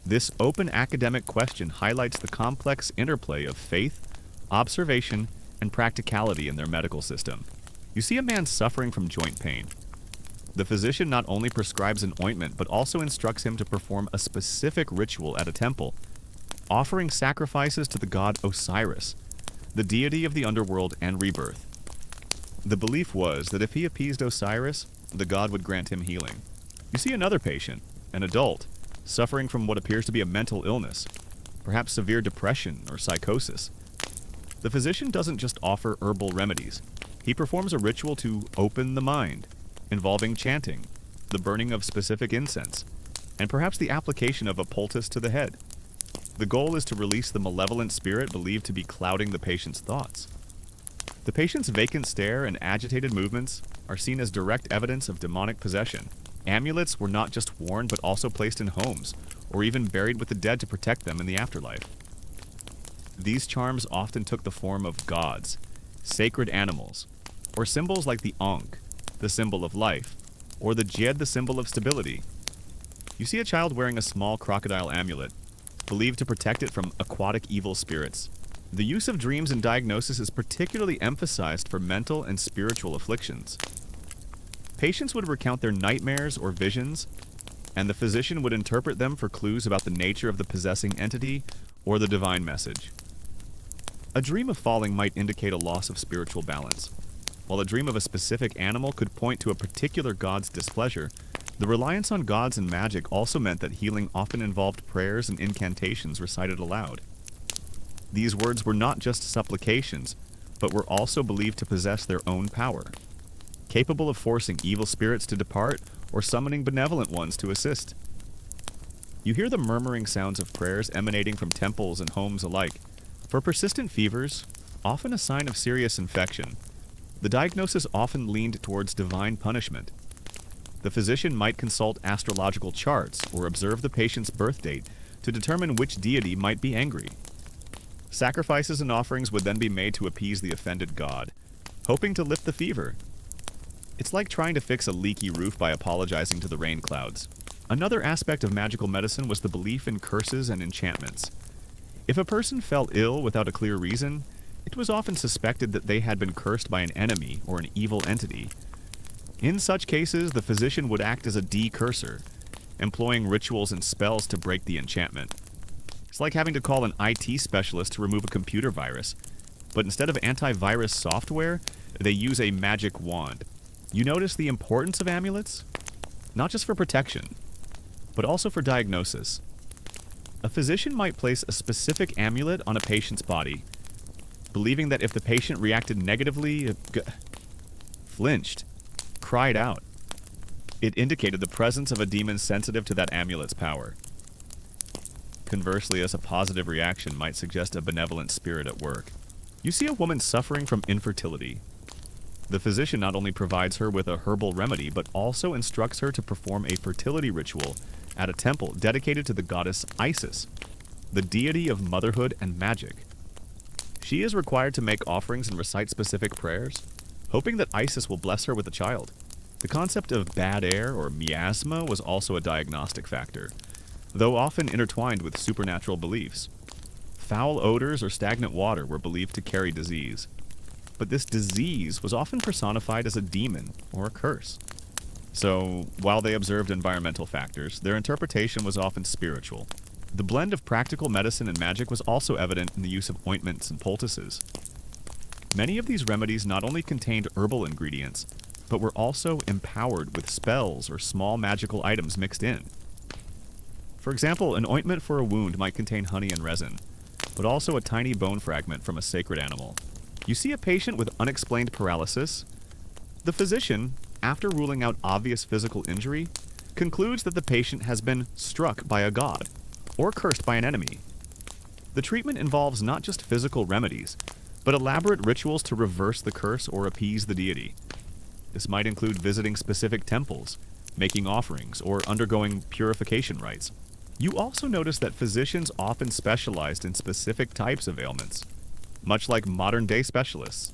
This open academic question highlights the complex interplay of faith, observation, and practicality in their medical system. You see a man suffering from joint pain. The physician not only prescribes an ointment, but also instructs him to perform a specific ritual at a temple, offering sacrifices to the god Osiris, the deity of the underworld and rebirth. The belief was that if he appeased Osiris, the god would grant him healing. You see another patient, an adult, suffering from what appears to be a mental illness, perhaps severe depression or psychosis. The physician doesn't just offer herbal remedies. He performs a ritual to open the mind, involving chanting, the burning of specific incense, and perhaps the application of a poultice to the head. The goal is to release the malevolent spirit believed to be clouding the patient's thoughts. The patient's vacant stare and agitated movements are seen as direct evidence of demonic possession. Amulets were not just worn but also placed in homes, or even buried with the dead to protect them in the afterlife. These charms often took the form of gods, sacred animals, or symbols like the ankh, the symbol of life, or the djed, the symbol of stability. You see a child wearing a small crocodile amulet, believed to protect it from aquatic evil spirits. The use of dreams in diagnosis is particularly emphasized for mental and spiritual afflictions. Patients would recount their nightmares or visions, and the physician would interpret them for clues about the nature of the possessing entity or the divine message. A dream of falling might indicate a loss of spiritual balance, while a dream of a specific animal could point to a particular god's displeasure. The reliance on gods and magic also meant that healing often involved prayers and incantations recited aloud. These words were not just supplications, but were also believed to possess their own power, capable of forcing evil spirits to depart or summoning benevolent ones to assist. You hear the murmuring sounds of prayers emanating from temples and homes alike. For persistent fevers, often a sign of serious infection, the diagnosis often leaned towards divine punishment. The physician might consult astrological charts or observe the patient's birth date to determine which deity might be angry. Sacrifices and offerings would then be made to appease the offended god, hoping to lift the fever. It's like trying to fix a leaky roof by apologizing to the rain clouds. Another aspect of magical medicine was the belief in curses and enchantments. If a person fell ill without a clear reason, it was often suspected that they had been cursed by an enemy or an evil entity. In such cases, the physician would act as a decurser, employing rituals and spells to break the enchantment. It's like having to call an IT specialist to remove a computer virus, but instead of antivirus software, they use a magic wand. You notice the importance of amulets? Not just for protection, but also for diagnosis. A physician might place a specific amulet on a patient's body, believing that if the patient reacted negatively, flinched, cried out, it indicated the presence of a demon sensitive to that amulet's power. Conversely, as a positive reaction might suggest a benevolent spirit at work. You see a woman suffering from infertility. The physician not only provides her with a herbal remedy, but also instructs her to perform a fertility ritual at a temple dedicated to the goddess Isis, the deity of motherhood and magic. She is required to make offerings and recite specific prayers, hoping that Isis will bless her with a child. The concept of bad air or miasma was also a diagnostic factor, though often intertwined with supernatural beliefs. Foul odors or stagnant water were believed to carry disease, but this disease was often personified as a demon or a curse. So, while they observed environmental factors, their interpretation was often spiritual. The blend of practical medicine and magic was also evident in the use of ointments and poultices. Many of these remedies not only contained herbal ingredients, but were also empowered with spells or small magical items mixed in. For example, an ointment for a wound might contain honey and resin, but also a tiny bone fragment from a sacred animal. You see a patient with unexplained paralysis. The physician, after ruling out obvious physical injury, concludes that the patient has been struck by a god or cursed by an enemy. The treatment involves not just physical remedies, but elaborate rituals to reverse the curse or appease the deity. This might include visiting specific temples, making offerings, or undergoing purification rites. You also notice that physicians often specialized in specific types of ailments, much like modern-day specialists.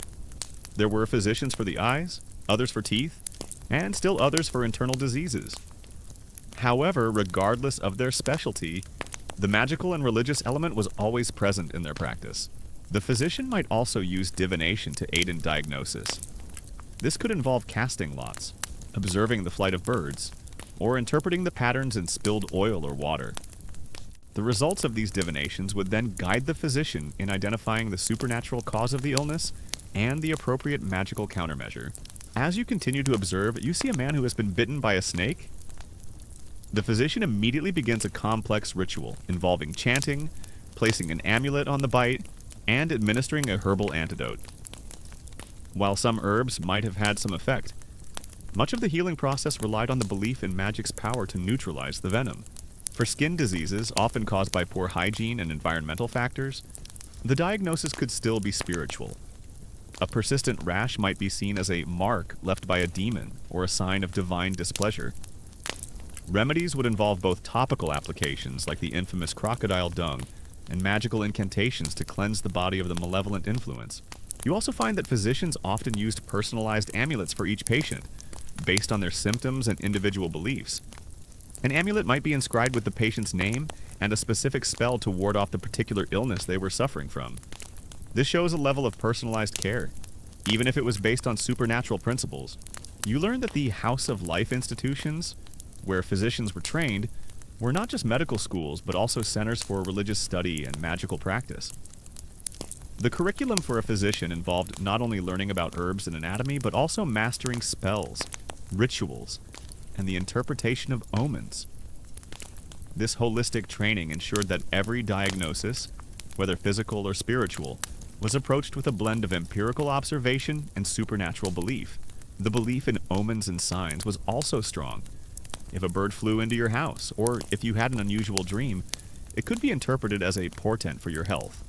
There were physicians for the eyes, others for teeth, and still others for internal diseases. However, regardless of their specialty, The magical and religious element was always present in their practice. The physician might also use divination to aid in diagnosis. This could involve casting lots, observing the flight of birds, or interpreting the patterns in spilled oil or water. The results of these divinations would then guide the physician in identifying the supernatural cause of the illness and the appropriate magical countermeasure. As you continue to observe, you see a man who has been bitten by a snake. The physician immediately begins a complex ritual involving chanting, placing an amulet on the bite, and administering a herbal antidote. While some herbs might have had some effect, much of the healing process relied on the belief in magic's power to neutralize the venom. For skin diseases, often caused by poor hygiene and environmental factors, the diagnosis could still be spiritual. A persistent rash might be seen as a mark left by a demon or a sign of divine displeasure. Remedies would involve both topical applications, like the infamous crocodile dung, and magical incantations to cleanse the body of the malevolent influence. You also find that physicians often used personalized amulets for each patient, based on their symptoms and individual beliefs. An amulet might be inscribed with the patient's name and a specific spell to ward off the particular illness they were suffering from. This shows a level of personalized care, even if it was based on supernatural principles. You learn that the House of Life institutions, where physicians were trained, were not just medical schools, but also centers for religious study and magical practice. The curriculum for a physician involved not only learning about herbs and anatomy, but also mastering spells, rituals, and the interpretation of omens. This holistic training ensured that every diagnosis, whether physical or spiritual, was approached with a blend of empirical observation and supernatural belief. The belief in omens and signs was also strong. If a bird flew into your house, or if you had an unusual dream, it could be interpreted as a portent for your health.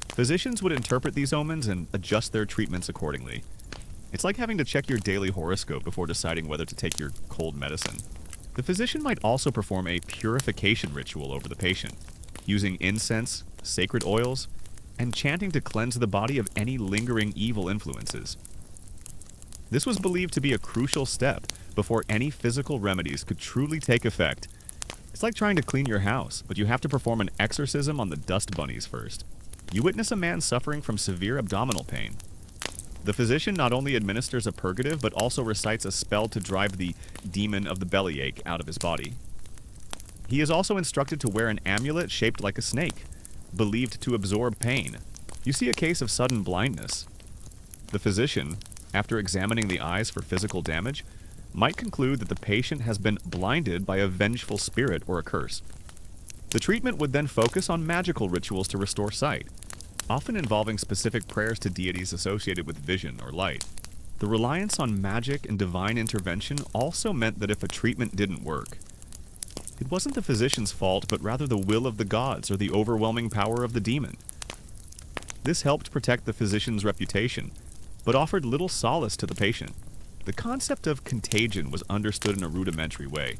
Physicians would interpret these omens and adjust their treatments accordingly. It's like having to check your daily horoscope before deciding whether to take your cold medicine. The physician might also perform a purification ritual over the patient, using incense, sacred oils, and chanting to cleanse the body of any lingering evil influences. This was believed to be a crucial step before any physical remedies could truly take effect. It's like trying to clean your house, but you have to perform an exorcism on the dust bunnies first. You witness a man suffering from severe abdominal pain. The physician not only administers a purgative, but also recites a spell to drive the demon of the bellyache out of his body. He is also instructed to wear an amulet shaped like a snake, believed to absorb pain. You see a case of sudden blindness. The physician, after examining the eyes for physical damage, might conclude that the patient has been blinded by a vengeful spirit or a curse. The treatment would then focus on magical rituals to restore sight, often involving specific prayers to deities associated with vision or light. The reliance on magic and divine intervention also meant that if a treatment didn't work, it wasn't the physician's fault, but rather the will of the gods or the overwhelming power of the demon. This helped protect the physician's reputation, but offered little solace to the patient. The concept of contagion was understood in a rudimentary way,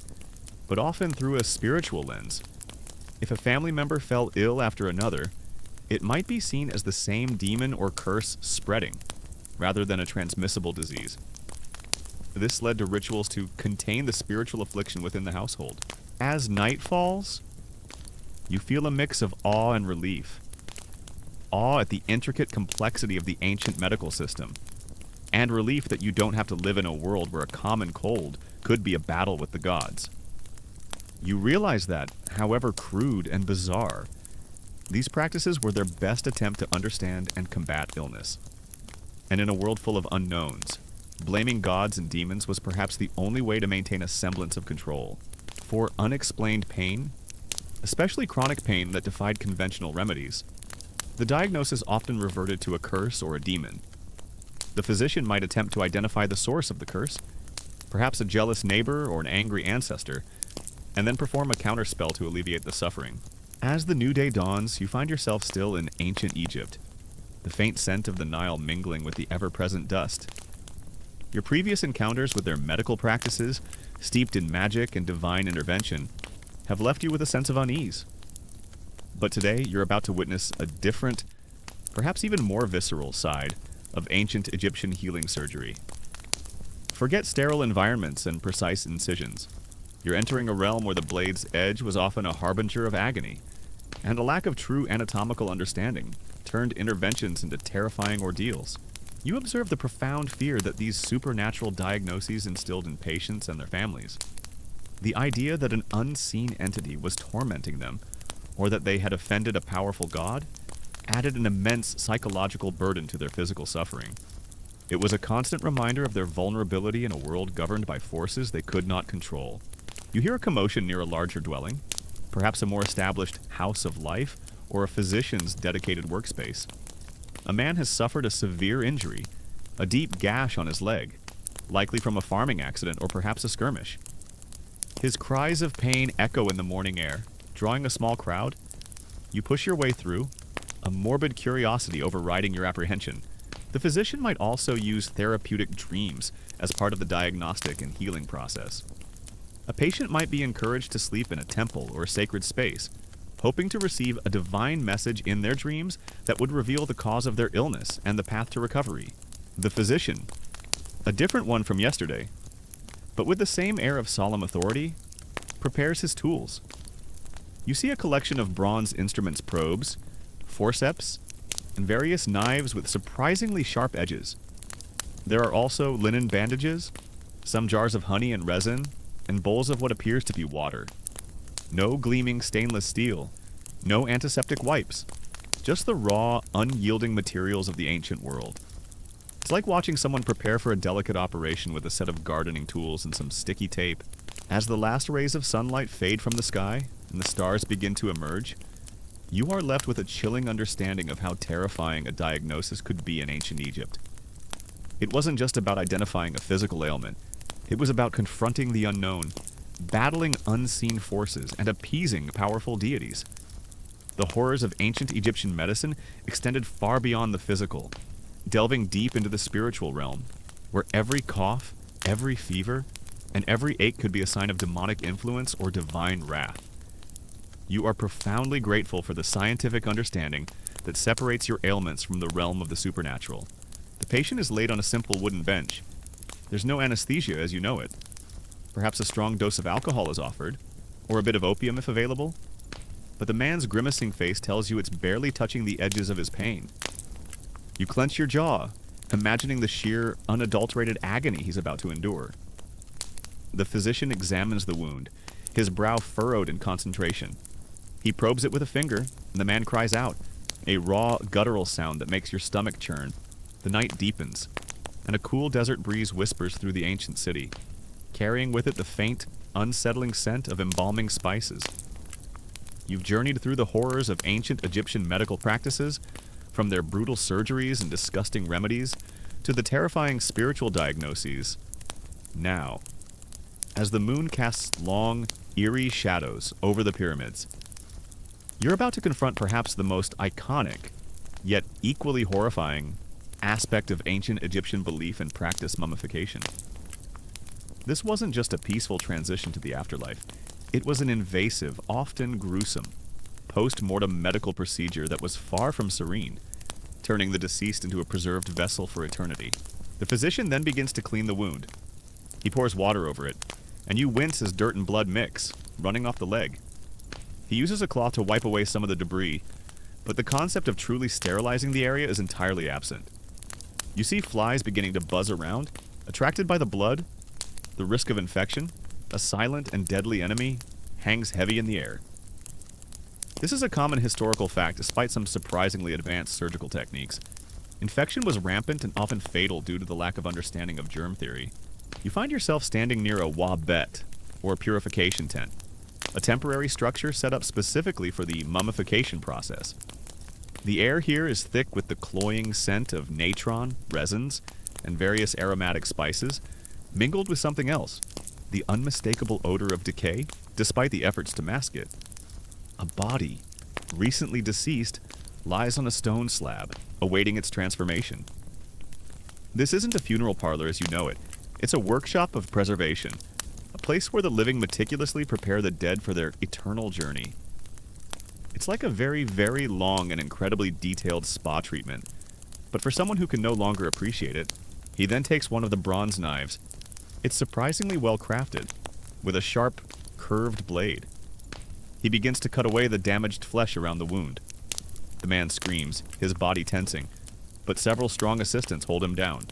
but often through a spiritual lens. If a family member fell ill after another, it might be seen as the same demon or curse spreading, rather than a transmissible disease. This led to rituals to contain the spiritual affliction within the household. As night falls, you feel a mix of awe and relief. Awe at the intricate complexity of the ancient medical system, and relief that you don't have to live in a world where a common cold could be a battle with the gods. You realize that, however crude and bizarre, these practices were their best attempt to understand and combat illness. And in a world full of unknowns, blaming gods and demons was perhaps the only way to maintain a semblance of control. For unexplained pain, especially chronic pain that defied conventional remedies, the diagnosis often reverted to a curse or a demon. The physician might attempt to identify the source of the curse, perhaps a jealous neighbor or an angry ancestor, and then perform a counterspell to alleviate the suffering. As the new day dawns, you find yourself still in ancient Egypt, the faint scent of the Nile mingling with the ever-present dust. Your previous encounters with their medical practices, steeped in magic and divine intervention, have left you with a sense of unease. But today, you're about to witness a different, perhaps even more visceral side of ancient Egyptian healing surgery. Forget sterile environments and precise incisions. You're entering a realm where the blade's edge was often a harbinger of agony, and a lack of true anatomical understanding turned interventions into terrifying ordeals. You observe the profound fear that these supernatural diagnoses instilled in patients and their families. The idea that an unseen entity was tormenting them, or that they had offended a powerful god, added an immense psychological burden to their physical suffering. It was a constant reminder of their vulnerability in a world governed by forces they could not control. You hear a commotion near a larger dwelling, perhaps a more established house of life or a physician's dedicated workspace. A man has suffered a severe injury, a deep gash on his leg, likely from a farming accident or perhaps a skirmish. His cries of pain echo in the morning air, drawing a small crowd. You push your way through, a morbid curiosity overriding your apprehension. The physician might also use therapeutic dreams as part of the diagnostic and healing process. A patient might be encouraged to sleep in a temple or a sacred space, hoping to receive a divine message in their dreams that would reveal the cause of their illness and the path to recovery. The physician, a different one from yesterday, but with the same air of solemn authority, prepares his tools. You see a collection of bronze instruments, probes, forceps, and various knives with surprisingly sharp edges. There are also linen bandages, some jars of honey and resin, and bowls of what appears to be water. No gleaming stainless steel, no antiseptic wipes, just the raw, unyielding materials of the ancient world. It's like watching someone prepare for a delicate operation with a set of gardening tools and some sticky tape. As the last rays of sunlight fade from the sky and the stars begin to emerge, you are left with a chilling understanding of how terrifying a diagnosis could be in ancient Egypt. It wasn't just about identifying a physical ailment. It was about confronting the unknown, battling unseen forces, and appeasing powerful deities. The horrors of ancient Egyptian medicine extended far beyond the physical, delving deep into the spiritual realm, where every cough, every fever, and every ache could be a sign of demonic influence or divine wrath. You are profoundly grateful for the scientific understanding that separates your ailments from the realm of the supernatural. The patient is laid on a simple wooden bench. There's no anesthesia as you know it. Perhaps a strong dose of alcohol is offered, or a bit of opium if available. But the man's grimacing face tells you it's barely touching the edges of his pain. You clench your jaw, imagining the sheer, unadulterated agony he's about to endure. The physician examines the wound, his brow furrowed in concentration. He probes it with a finger, and the man cries out, a raw, guttural sound that makes your stomach churn. The night deepens, and a cool desert breeze whispers through the ancient city, carrying with it the faint, unsettling scent of embalming spices. You've journeyed through the horrors of ancient Egyptian medical practices, from their brutal surgeries and disgusting remedies, to the terrifying spiritual diagnoses. Now, as the moon casts long, eerie shadows over the pyramids, you're about to confront perhaps the most iconic, yet equally horrifying, aspect of ancient Egyptian belief and practice: mummification. This wasn't just a peaceful transition to the afterlife. It was an invasive, often gruesome, post-mortem medical procedure that was far from serene, turning the deceased into a preserved vessel for eternity. The physician then begins to clean the wound. He pours water over it, and you wince as dirt and blood mix, running off the leg. He uses a cloth to wipe away some of the debris, but the concept of truly sterilizing the area is entirely absent. You see flies beginning to buzz around, attracted by the blood. The risk of infection, a silent and deadly enemy, hangs heavy in the air. This is a common historical fact despite some surprisingly advanced surgical techniques. Infection was rampant and often fatal due to the lack of understanding of germ theory. You find yourself standing near a wabet, or purification tent, a temporary structure set up specifically for the mummification process. The air here is thick with the cloying scent of natron, resins, and various aromatic spices, mingled with something else, the unmistakable odor of decay, despite the efforts to mask it. A body, recently deceased, lies on a stone slab, awaiting its transformation. This isn't a funeral parlor as you know it. It's a workshop of preservation, a place where the living meticulously prepare the dead for their eternal journey. It's like a very, very long and incredibly detailed spa treatment, but for someone who can no longer appreciate it, he then takes one of the bronze knives. It's surprisingly well crafted, with a sharp, curved blade. He begins to cut away the damaged flesh around the wound. The man screams, his body tensing, but several strong assistants hold him down.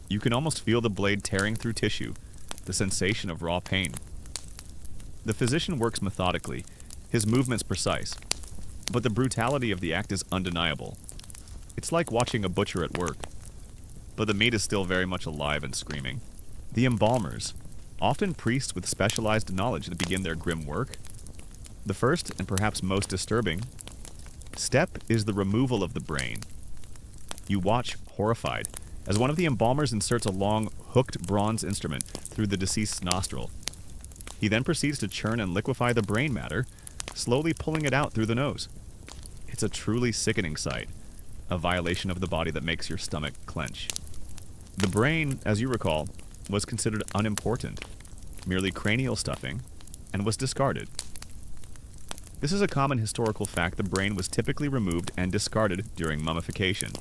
You can almost feel the blade tearing through tissue, the sensation of raw pain. The physician works methodically, his movements precise, but the brutality of the act is undeniable. It's like watching a butcher at work, but the meat is still very much alive and screaming. The embalmers, often priests with specialized knowledge that begin their grim work. The first, and perhaps most disturbing, step is the removal of the brain. You watch, horrified, as one of the embalmers inserts a long, hooked bronze instrument through the deceased's nostril. He then proceeds to churn and liquefy the brain matter, slowly pulling it out through the nose. It's a truly sickening sight, a violation of the body that makes your stomach clench. The brain, as you recall, was considered unimportant, merely cranial stuffing, and was discarded. This is a common historical fact. The brain was typically removed and discarded during mummification,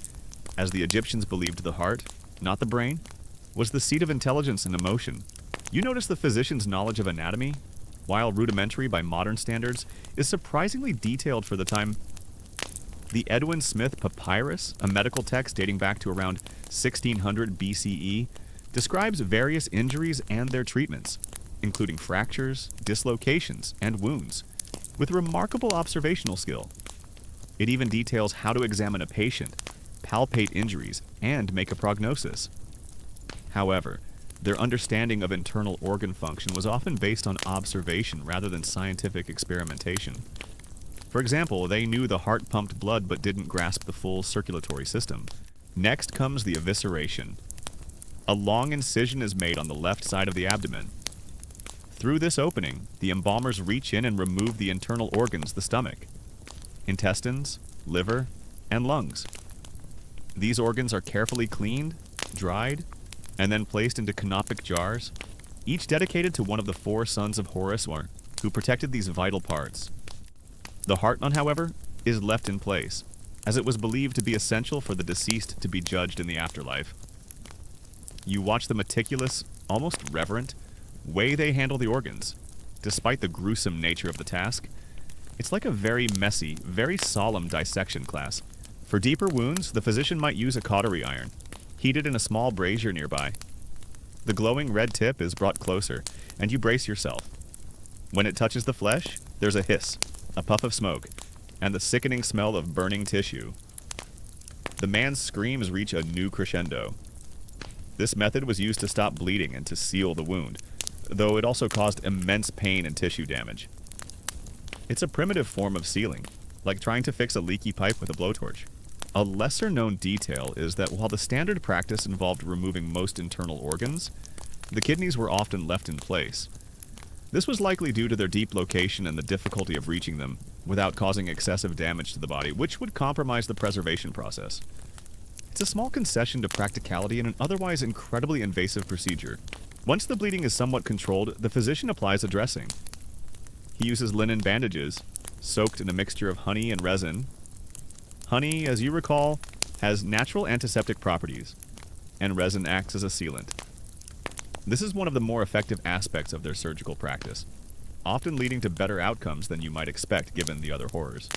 as the Egyptians believed the heart, not the brain, was the seat of intelligence and emotion. You notice the physician's knowledge of anatomy, while rudimentary by modern standards, is surprisingly detailed for the time. The Edwin Smith Papyrus, a medical text dating back to around 1600 BCE, describes various injuries and their treatments, including fractures, dislocations, and wounds, with remarkable observational skill. It even details how to examine a patient, palpate injuries, and make a prognosis. However, their understanding of internal organ function was often based on observation rather than scientific experimentation. For example, they knew the heart pumped blood but didn't grasp the full circulatory system. Next comes the evisceration. A long incision is made on the left side of the abdomen. Through this opening, the embalmers reach in and remove the internal organs, the stomach, intestines, liver, and lungs. These organs are carefully cleaned, dried, and then placed into canopic jars, each dedicated to one of the 4 sons of Horus, who protected these vital parts. The heart, however, is left in place, as it was believed to be essential for the deceased to be judged in the afterlife. You watch the meticulous, almost reverent, way they handle the organs. Despite the gruesome nature of the task, it's like a very messy, very solemn dissection class. For deeper wounds, the physician might use a cautery iron, heated in a small brazier nearby. The glowing red tip is brought closer, and you brace yourself. When it touches the flesh, there's a hiss, a puff of smoke, and the sickening smell of burning tissue. The man's screams reach a new crescendo. This method was used to stop bleeding and to seal the wound, though it also caused immense pain and tissue damage. It's a primitive form of sealing, like trying to fix a leaky pipe with a blowtorch. A lesser-known detail is that while the standard practice involved removing most internal organs, the kidneys were often left in place. This was likely due to their deep location and the difficulty of reaching them without causing excessive damage to the body, which would compromise the preservation process. It's a small concession to practicality in an otherwise incredibly invasive procedure. Once the bleeding is somewhat controlled, the physician applies a dressing. He uses linen bandages, soaked in a mixture of honey and resin. Honey, as you recall, has natural antiseptic properties, and resin acts as a sealant. This is one of the more effective aspects of their surgical practice, often leading to better outcomes than you might expect given the other horrors.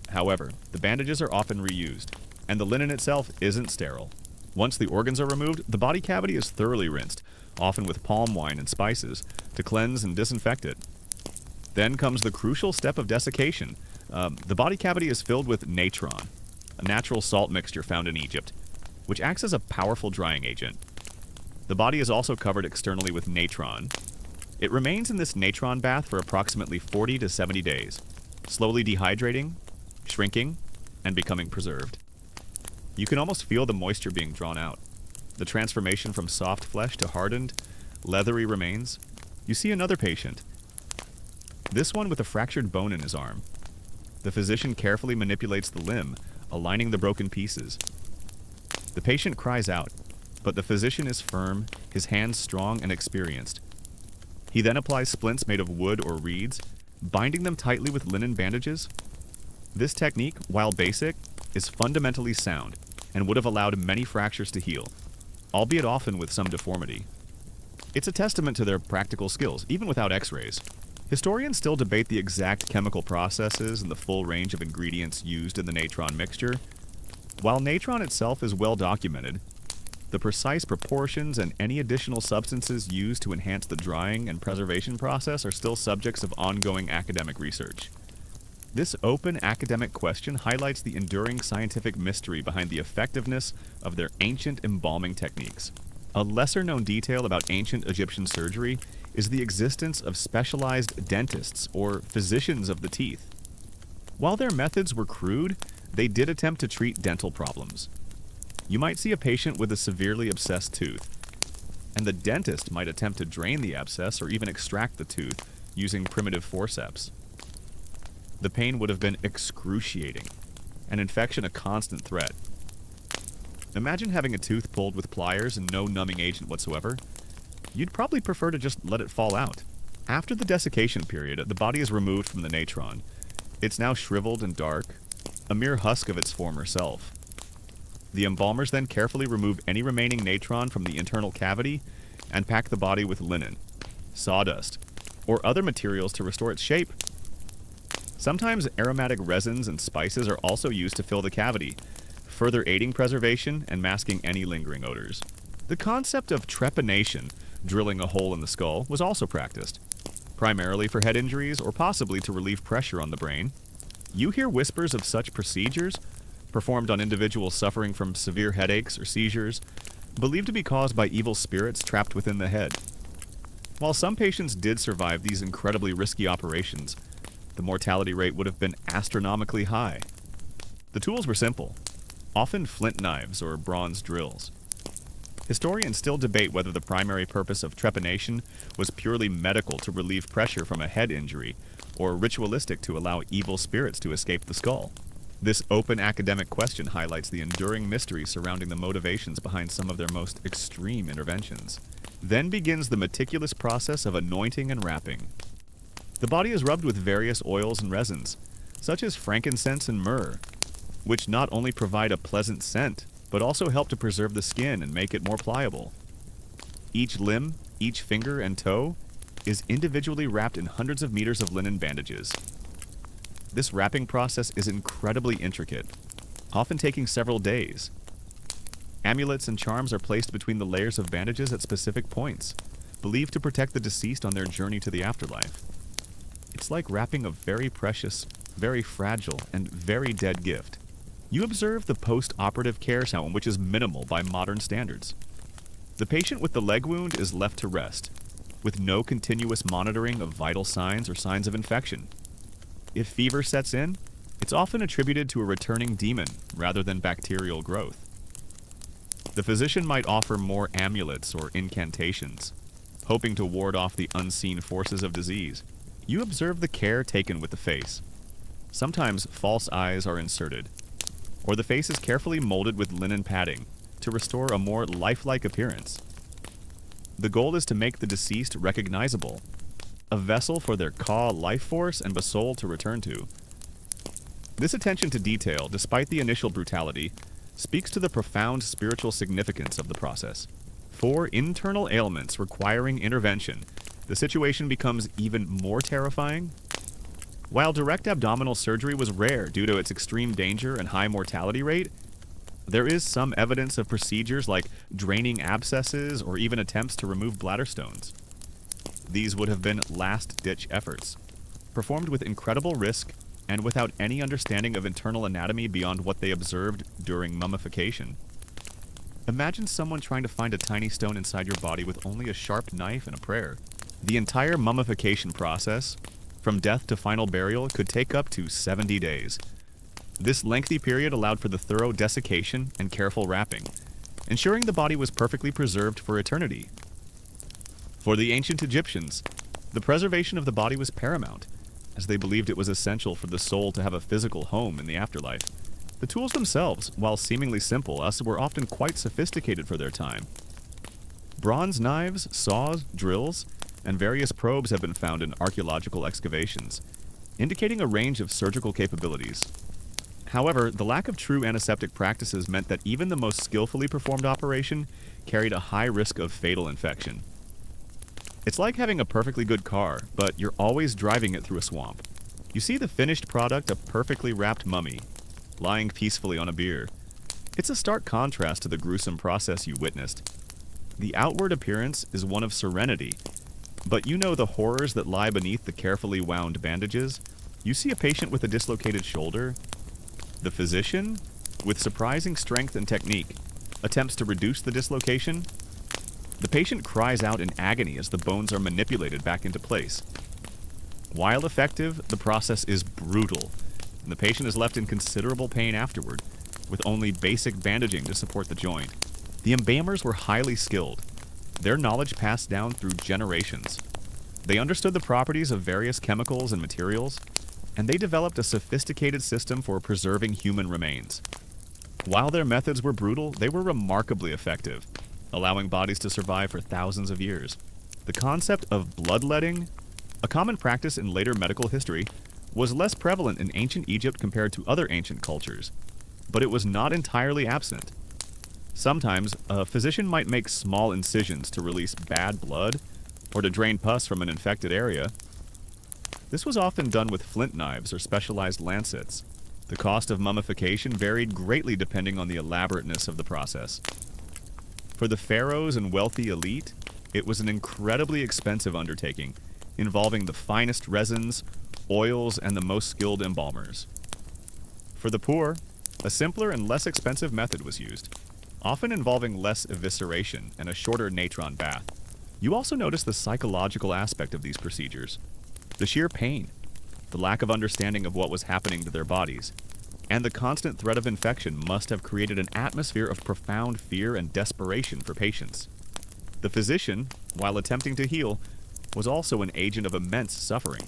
However, the bandages are often reused, and the linen itself isn't sterile. Once the organs are removed, the body cavity is thoroughly rinsed, often with palm wine and spices, to cleanse and disinfect it. Then comes the crucial step of desiccation. The body cavity is filled with natron, a natural salt mixture found in Egypt, which acts as a powerful drying agent. The body is also covered externally with natron. It remains in this natron bath for approximately 40 to 70 days, slowly dehydrating, shrinking, and becoming preserved. You can almost feel the moisture being drawn out, the transformation from soft flesh to hardened, leathery remains. You see another patient, this one with a fractured bone in his arm. The physician carefully manipulates the limb, aligning the broken pieces. The patient cries out, but the physician is firm, his hands strong and experienced. He then applies splints made of wood or reeds, binding them tightly with linen bandages. This technique, while basic, is fundamentally sound and would have allowed many fractures to heal, albeit often with some deformity. It's a testament to their practical skills, even without x-rays. Historians still debate the exact chemical processes and the full range of ingredients used in the natron mixture. While natron itself is well documented, the precise proportions and any additional substances used to enhance the drying and preservation process are still subjects of ongoing academic research. This open academic question highlights the enduring scientific mystery behind the effectiveness of their ancient embalming techniques. A lesser-known detail about ancient Egyptian surgery is the existence of specialized dentists or physicians of the teeth. While their methods were crude, they did attempt to treat dental problems. You might see a patient with a severely abscessed tooth, and the dentist might attempt to drain the abscess or even extract the tooth using primitive forceps. The pain would have been excruciating, and infection a constant threat. Imagine having a tooth pulled with pliers and no numbing agent whatsoever. You'd probably prefer to just let it fall out. After the desiccation period, the body is removed from the natron. It's now shriveled and dark, a mere husk of its former self. The embalmers then carefully remove any remaining natron from the internal cavity and pack the body with linen, sawdust, or other materials to restore its shape. Sometimes aromatic resins and spices are also used to fill the cavity, further aiding preservation and masking any lingering odors. The concept of trepanation, drilling a hole in the skull, was also practiced, primarily for head injuries or possibly to relieve pressure on the brain. You hear whispers of such procedures performed on individuals suffering from severe headaches or seizures, believed to be caused by evil spirits trapped within the head. While some patients did survive these incredibly risky operations, the mortality rate would have been astronomically high. The tools were simple, often flint knives or bronze drills. Historians still debate whether the primary purpose of trepanation was purely medical to relieve pressure from a head injury, or ritualistic to allow evil spirits to escape the skull. This open academic question highlights the enduring mystery surrounding the motivations behind some of their most extreme interventions. Then begins the meticulous process of anointing and wrapping. The body is rubbed with various oils and resins, such as frankincense and myrrh, which not only provide a pleasant scent, but also help to preserve the skin and make it more pliable. Each limb, each finger and toe is individually wrapped in hundreds of meters of linen bandages. This wrapping process is incredibly intricate, often taking several days. Amulets and charms are placed between the layers of bandages at specific points, believed to protect the deceased on their journey to the afterlife. It's like wrapping a very precious, very fragile, and very dead gift. You observe the post-operative care sound, which is minimal by modern standards. The patient with the leg wound is left to rest, with no continuous monitoring of vital signs or signs of infection. If fever sets in, it's often attributed to a returning demon rather than bacterial growth. The physician might offer more amulets or incantations, hoping to ward off the unseen forces of disease. You observe the care taken with the face. Sometimes false eyes are inserted, or the face is carefully molded with linen padding to restore a more lifelike appearance. The goal is to make the deceased recognizable, a vessel for their Ka life force and Basol to return to. This attention to detail, despite the initial brutality, speaks to the profound spiritual significance of the process. For internal ailments requiring intervention, the situation becomes even more terrifying. While direct abdominal surgery was rare due to its extreme danger and high mortality rate, there is some evidence of procedures like draining abscesses or even attempts to remove bladder stones. These would have been last-ditch efforts, performed with incredible risk and without any understanding of internal anatomy beyond what they observed during mummification. Imagine someone trying to find a tiny stone inside your body with only a sharp knife and a prayer. The entire mummification process, from death to final burial, could take up to 70 days. This lengthy period allowed for the thorough desiccation and careful wrapping, ensuring the body was perfectly preserved for eternity. For the ancient Egyptians, the preservation of the body was paramount, as they believed it was essential for the soul to have a physical home in the afterlife. The tools themselves, while seemingly simple, were often quite sophisticated for their time. Bronze knives, saws, drills, and various probes have been found in archaeological excavations, indicating a range of surgical capabilities. However, the lack of true antiseptic practices meant that even the most skillfully performed operation carried a high risk of fatal infection. It's like having a perfectly good car, but you're always driving it through a swamp. You see the finished product, a perfectly wrapped mummy, lying peacefully on a bier. It's a stark contrast to the gruesome process you witnessed. The outward appearance is one of serenity, but you know the horrors that lie beneath the carefully wound bandages. You see a patient with a dislocated shoulder. The physician, with surprising strength and technique, attempts to reduce the dislocation. The patient cries out in agony as the bones are manipulated back into place. While effective, the process is brutal, and the patient is left in considerable pain afterward, with only basic bandaging to support the joint. The embalmers were highly skilled, their knowledge passed down through generations. They understood the properties of various chemicals and materials, and they developed a sophisticated system for preserving human remains. While their methods were brutal, they were remarkably effective, allowing bodies to survive for thousands of years. The concept of bloodletting, a common practice in later medical history, was less prevalent in ancient Egypt compared to other ancient cultures, but it was not entirely absent. Sometimes, a physician might make small incisions to release bad blood or to drain pus from an infected area. This was often done with flint knives or specialized lancets. The cost of mummification varied greatly depending on the elaborateness of the process. For the pharaohs and wealthy elite, it was an incredibly expensive undertaking, involving the finest resins, oils, and the most skilled embalmers. For the poor, a simpler and less expensive method was used, often involving less evisceration and a shorter natron bath. You also notice the psychological aspect of these procedures. The sheer pain, the lack of understanding of what was happening to their bodies, and the constant threat of infection must have created an atmosphere of profound fear and desperation for patients. The physician, while attempting to heal, was also an agent of immense suffering.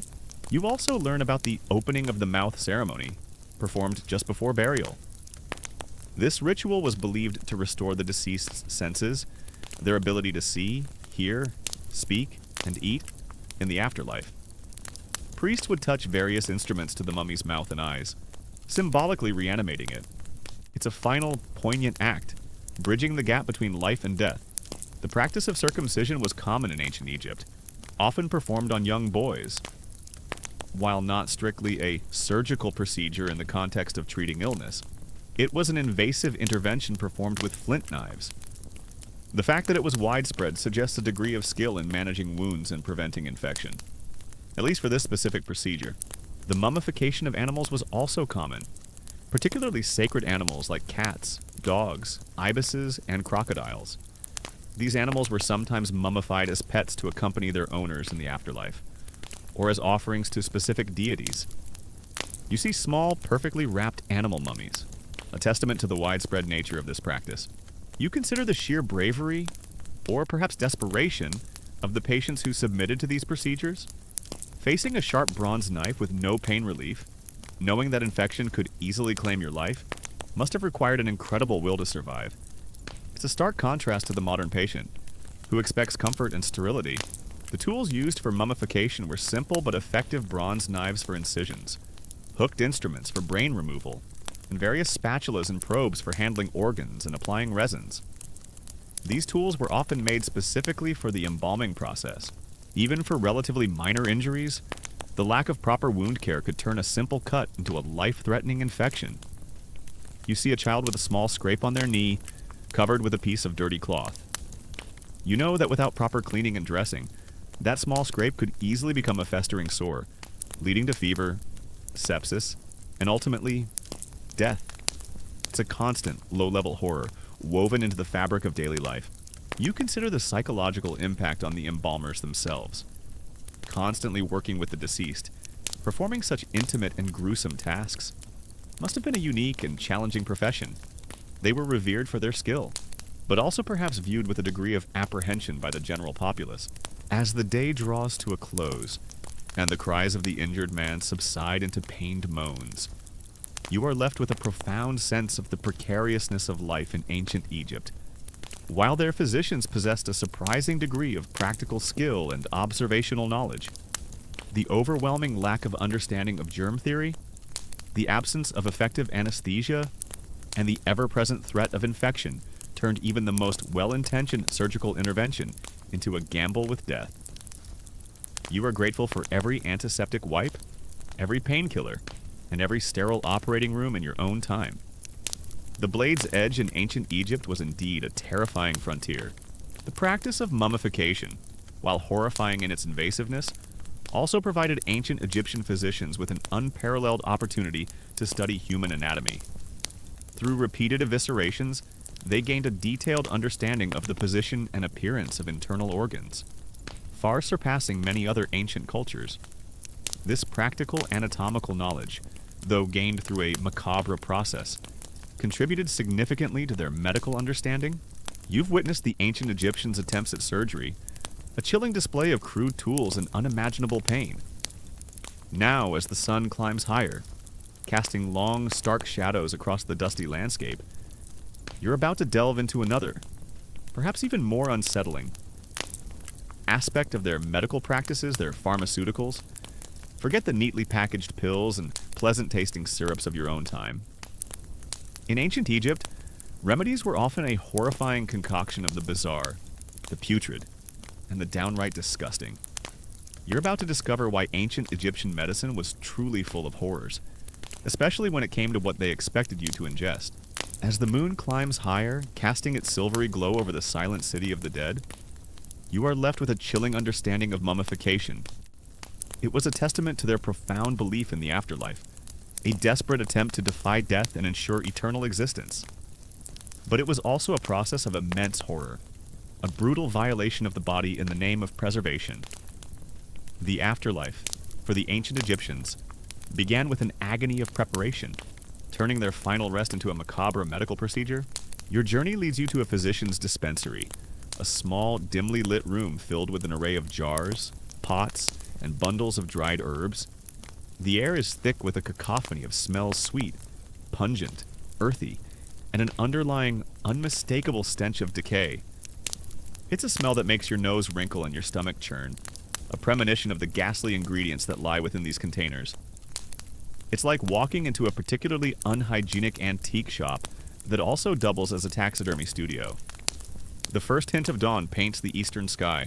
You also learn about the opening of the mouth ceremony, performed just before burial. This ritual was believed to restore the deceased's senses, their ability to see, hear, speak, and eat in the afterlife. Priests would touch various instruments to the mummy's mouth and eyes, symbolically reanimating it. It's a final, poignant act, bridging the gap between life and death. The practice of circumcision was common in ancient Egypt, often performed on young boys. While not strictly a surgical procedure in the context of treating illness, it was an invasive intervention performed with flint knives. The fact that it was widespread suggests a degree of skill in managing wounds and preventing infection. At least for this specific procedure, the mummification of animals was also common, particularly sacred animals like cats, dogs, ibises, and crocodiles. These animals were sometimes mummified as pets to accompany their owners in the afterlife, or as offerings to specific deities. You see small, perfectly wrapped animal mummies, a testament to the widespread nature of this practice. You consider the sheer bravery, or perhaps desperation, of the patients who submitted to these procedures. Facing a sharp bronze knife with no pain relief, knowing that infection could easily claim your life, must have required an incredible will to survive. It's a stark contrast to the modern patient, who expects comfort and sterility. The tools used for mummification were simple but effective bronze knives for incisions, hooked instruments for brain removal, and various spatulas and probes for handling organs and applying resins. These tools were often made specifically for the embalming process. Even for relatively minor injuries, the lack of proper wound care could turn a simple cut into a life-threatening infection. You see a child with a small scrape on their knee, covered with a piece of dirty cloth. You know that without proper cleaning and dressing, that small scrape could easily become a festering sore, leading to fever, sepsis, and ultimately, death. It's a constant, low-level horror woven into the fabric of daily life. You consider the psychological impact on the embalmers themselves. Constantly working with the deceased, performing such intimate and gruesome tasks, must have been a unique and challenging profession. They were revered for their skill, but also perhaps viewed with a degree of apprehension by the general populace. As the day draws to a close, and the cries of the injured man subside into pained moans, you are left with a profound sense of the precariousness of life in ancient Egypt. While their physicians possessed a surprising degree of practical skill and observational knowledge, the overwhelming lack of understanding of germ theory, the absence of effective anesthesia, and the ever-present threat of infection turned even the most well-intentioned surgical intervention into a gamble with death. You are grateful for every antiseptic wipe, every painkiller, and every sterile operating room in your own time. The blade's edge in ancient Egypt was indeed a terrifying frontier. The practice of mummification, while horrifying in its invasiveness, also provided ancient Egyptian physicians with an unparalleled opportunity to study human anatomy. Through repeated eviscerations, they gained a detailed understanding of the position and appearance of internal organs, far surpassing many other ancient cultures. This practical anatomical knowledge, though gained through a macabre process, contributed significantly to their medical understanding. You've witnessed the ancient Egyptians' attempts at surgery, a chilling display of crude tools and unimaginable pain. Now, as the sun climbs higher, casting long, stark shadows across the dusty landscape, you're about to delve into another, perhaps even more unsettling, aspect of their medical practices, their pharmaceuticals. Forget the neatly packaged pills and pleasant-tasting syrups of your own time. In ancient Egypt, remedies were often a horrifying concoction of the bizarre, the putrid, and the downright disgusting. You're about to discover why ancient Egyptian medicine was truly full of horrors, especially when it came to what they expected you to ingest. As the moon climbs higher, casting its silvery glow over the silent city of the dead, you are left with a chilling understanding of mummification. It was a testament to their profound belief in the afterlife, a desperate attempt to defy death and ensure eternal existence. But it was also a process of immense horror, a brutal violation of the body in the name of preservation. The afterlife, for the ancient Egyptians, began with an agony of preparation, turning their final rest into a macabre medical procedure. Your journey leads you to a physician's dispensary, a small, dimly lit room filled with an array of jars, pots, and bundles of dried herbs. The air is thick with a cacophony of smells sweet, pungent, earthy, and an underlying, unmistakable stench of decay. It's a smell that makes your nose wrinkle and your stomach churn, a premonition of the ghastly ingredients that lie within these containers. It's like walking into a particularly unhygienic antique shop that also doubles as a taxidermy studio. The first hint of dawn paints the eastern sky,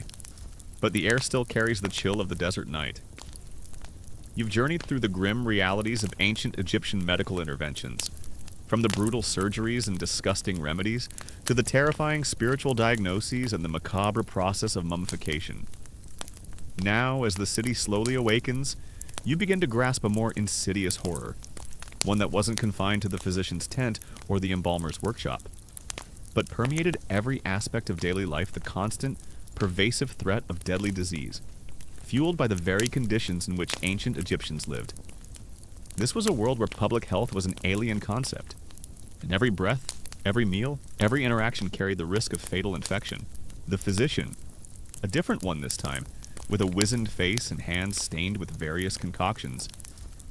but the air still carries the chill of the desert night. You've journeyed through the grim realities of ancient Egyptian medical interventions, from the brutal surgeries and disgusting remedies to the terrifying spiritual diagnoses and the macabre process of mummification. Now, as the city slowly awakens, you begin to grasp a more insidious horror, one that wasn't confined to the physician's tent or the embalmer's workshop, but permeated every aspect of daily life, the constant, pervasive threat of deadly disease, fueled by the very conditions in which ancient Egyptians lived. This was a world where public health was an alien concept, and every breath, every meal, every interaction carried the risk of fatal infection. The physician, a different one this time, with a wizened face and hands stained with various concoctions,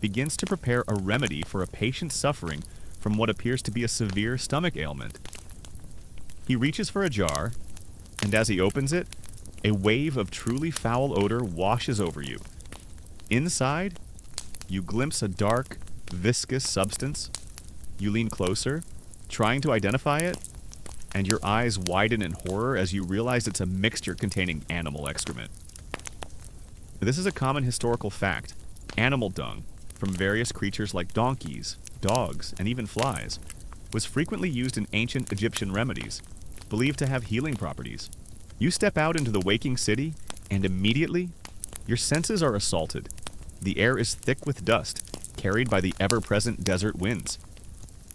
begins to prepare a remedy for a patient suffering from what appears to be a severe stomach ailment. He reaches for a jar, and as he opens it, a wave of truly foul odor washes over you. Inside, you glimpse a dark, viscous substance. You lean closer, trying to identify it, and your eyes widen in horror as you realize it's a mixture containing animal excrement. This is a common historical fact. Animal dung, from various creatures like donkeys, dogs, and even flies, was frequently used in ancient Egyptian remedies, believed to have healing properties. You step out into the waking city, and immediately, your senses are assaulted. The air is thick with dust, carried by the ever-present desert winds.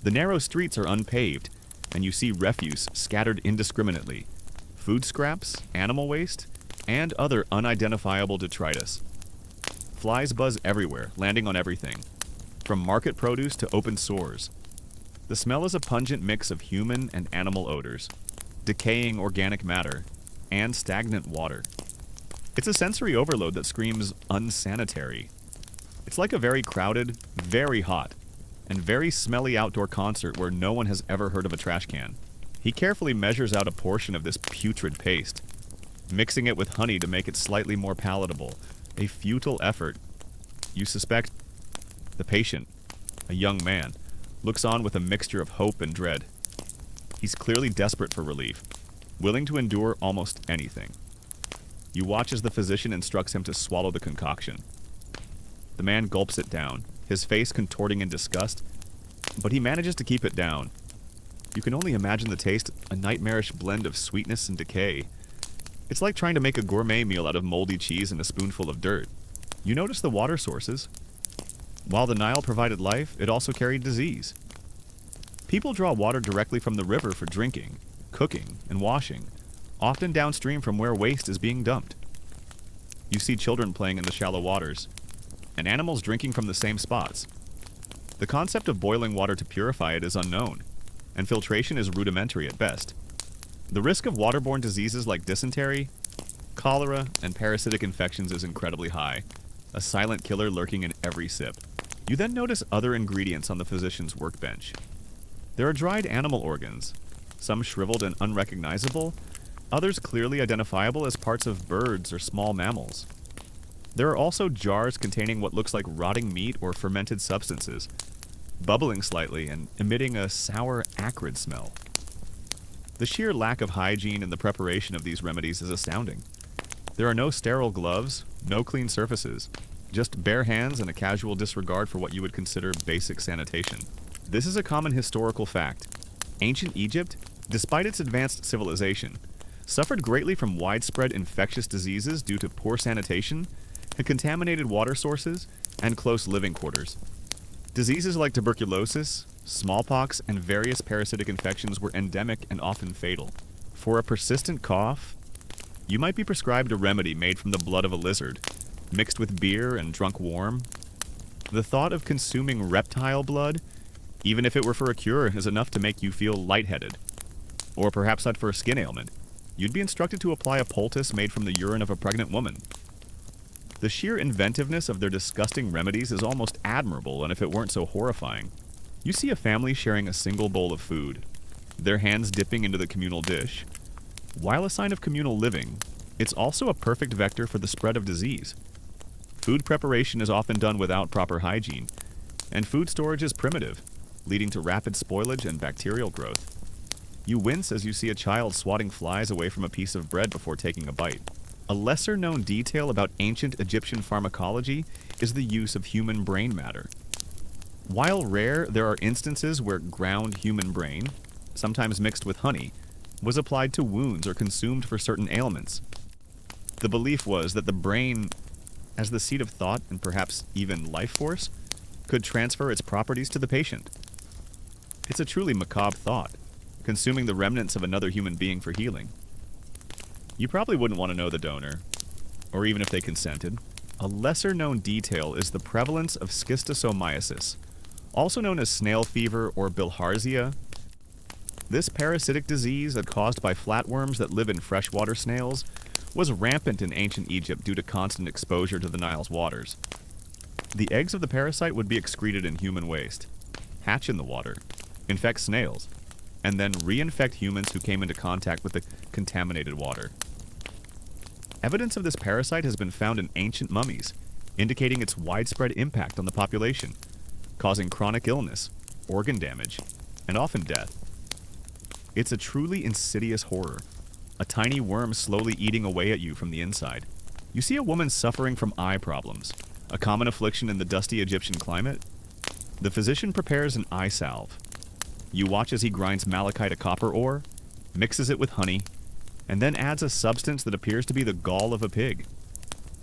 The narrow streets are unpaved, and you see refuse scattered indiscriminately. Food scraps, animal waste, and other unidentifiable detritus. Flies buzz everywhere, landing on everything, from market produce to open sores. The smell is a pungent mix of human and animal odors, decaying organic matter, and stagnant water. It's a sensory overload that screams unsanitary. It's like a very crowded, very hot, and very smelly outdoor concert where no one has ever heard of a trash can. He carefully measures out a portion of this putrid paste, mixing it with honey to make it slightly more palatable. A futile effort. You suspect the patient, a young man, looks on with a mixture of hope and dread. He's clearly desperate for relief, willing to endure almost anything. You watch as the physician instructs him to swallow the concoction. The man gulps it down, his face contorting in disgust, but he manages to keep it down. You can only imagine the taste, a nightmarish blend of sweetness and decay. It's like trying to make a gourmet meal out of moldy cheese and a spoonful of dirt. You notice the water sources. While the Nile provided life, it also carried disease. People draw water directly from the river for drinking, cooking, and washing, often downstream from where waste is being dumped. You see children playing in the shallow waters, and animals drinking from the same spots. The concept of boiling water to purify it is unknown, and filtration is rudimentary at best. The risk of waterborne diseases like dysentery, cholera, and parasitic infections is incredibly high, a silent killer lurking in every sip. You then notice other ingredients on the physician's workbench. There are dried animal organs, some shriveled and unrecognizable, others clearly identifiable as parts of birds or small mammals. There are also jars containing what looks like rotting meat or fermented substances, bubbling slightly and emitting a sour, acrid smell. The sheer lack of hygiene in the preparation of these remedies is astounding. There are no sterile gloves, no clean surfaces, just bare hands and a casual disregard for what you would consider basic sanitation. This is a common historical fact. Ancient Egypt, despite its advanced civilization, suffered greatly from widespread infectious diseases due to poor sanitation, contaminated water sources, and close living quarters. Diseases like tuberculosis, smallpox, and various parasitic infections were endemic and often fatal. For a persistent cough, you might be prescribed a remedy made from the blood of a lizard, mixed with beer and drunk warm. The thought of consuming reptile blood, even if it were for a cure, is enough to make you feel lightheaded. Or perhaps not for a skin ailment. You'd be instructed to apply a poultice made from the urine of a pregnant woman. The sheer inventiveness of their disgusting remedies is almost admirable, and if it weren't so horrifying. You see a family sharing a single bowl of food, their hands dipping into the communal dish. While a sign of communal living, it's also a perfect vector for the spread of disease. Food preparation is often done without proper hygiene, and food storage is primitive, leading to rapid spoilage and bacterial growth. You wince as you see a child swatting flies away from a piece of bread before taking a bite. A lesser-known detail about ancient Egyptian pharmacology is the use of human brain matter. While rare, there are instances where ground human brain, sometimes mixed with honey, was applied to wounds or consumed for certain ailments. The belief was that the brain, as the seat of thought and perhaps even life force, could transfer its properties to the patient. It's a truly macabre thought, consuming the remnants of another human being for healing. You probably wouldn't want to know the donor, or even if they consented. A lesser-known detail is the prevalence of schistosomiasis, also known as snail fever or bilharzia. This parasitic disease caused by flatworms that live in freshwater snails was rampant in ancient Egypt due to constant exposure to the Nile's waters. The eggs of the parasite would be excreted in human waste, hatch in the water, infect snails, and then reinfect humans who came into contact with the contaminated water. Evidence of this parasite has been found in ancient mummies, indicating its widespread impact on the population, causing chronic illness, organ damage, and often death. It's a truly insidious horror, a tiny worm slowly eating away at you from the inside. You see a woman suffering from eye problems, a common affliction in the dusty Egyptian climate. The physician prepares an eye salve. You watch as he grinds malachite to copper ore, mixes it with honey, and then adds a substance that appears to be the gall of a pig.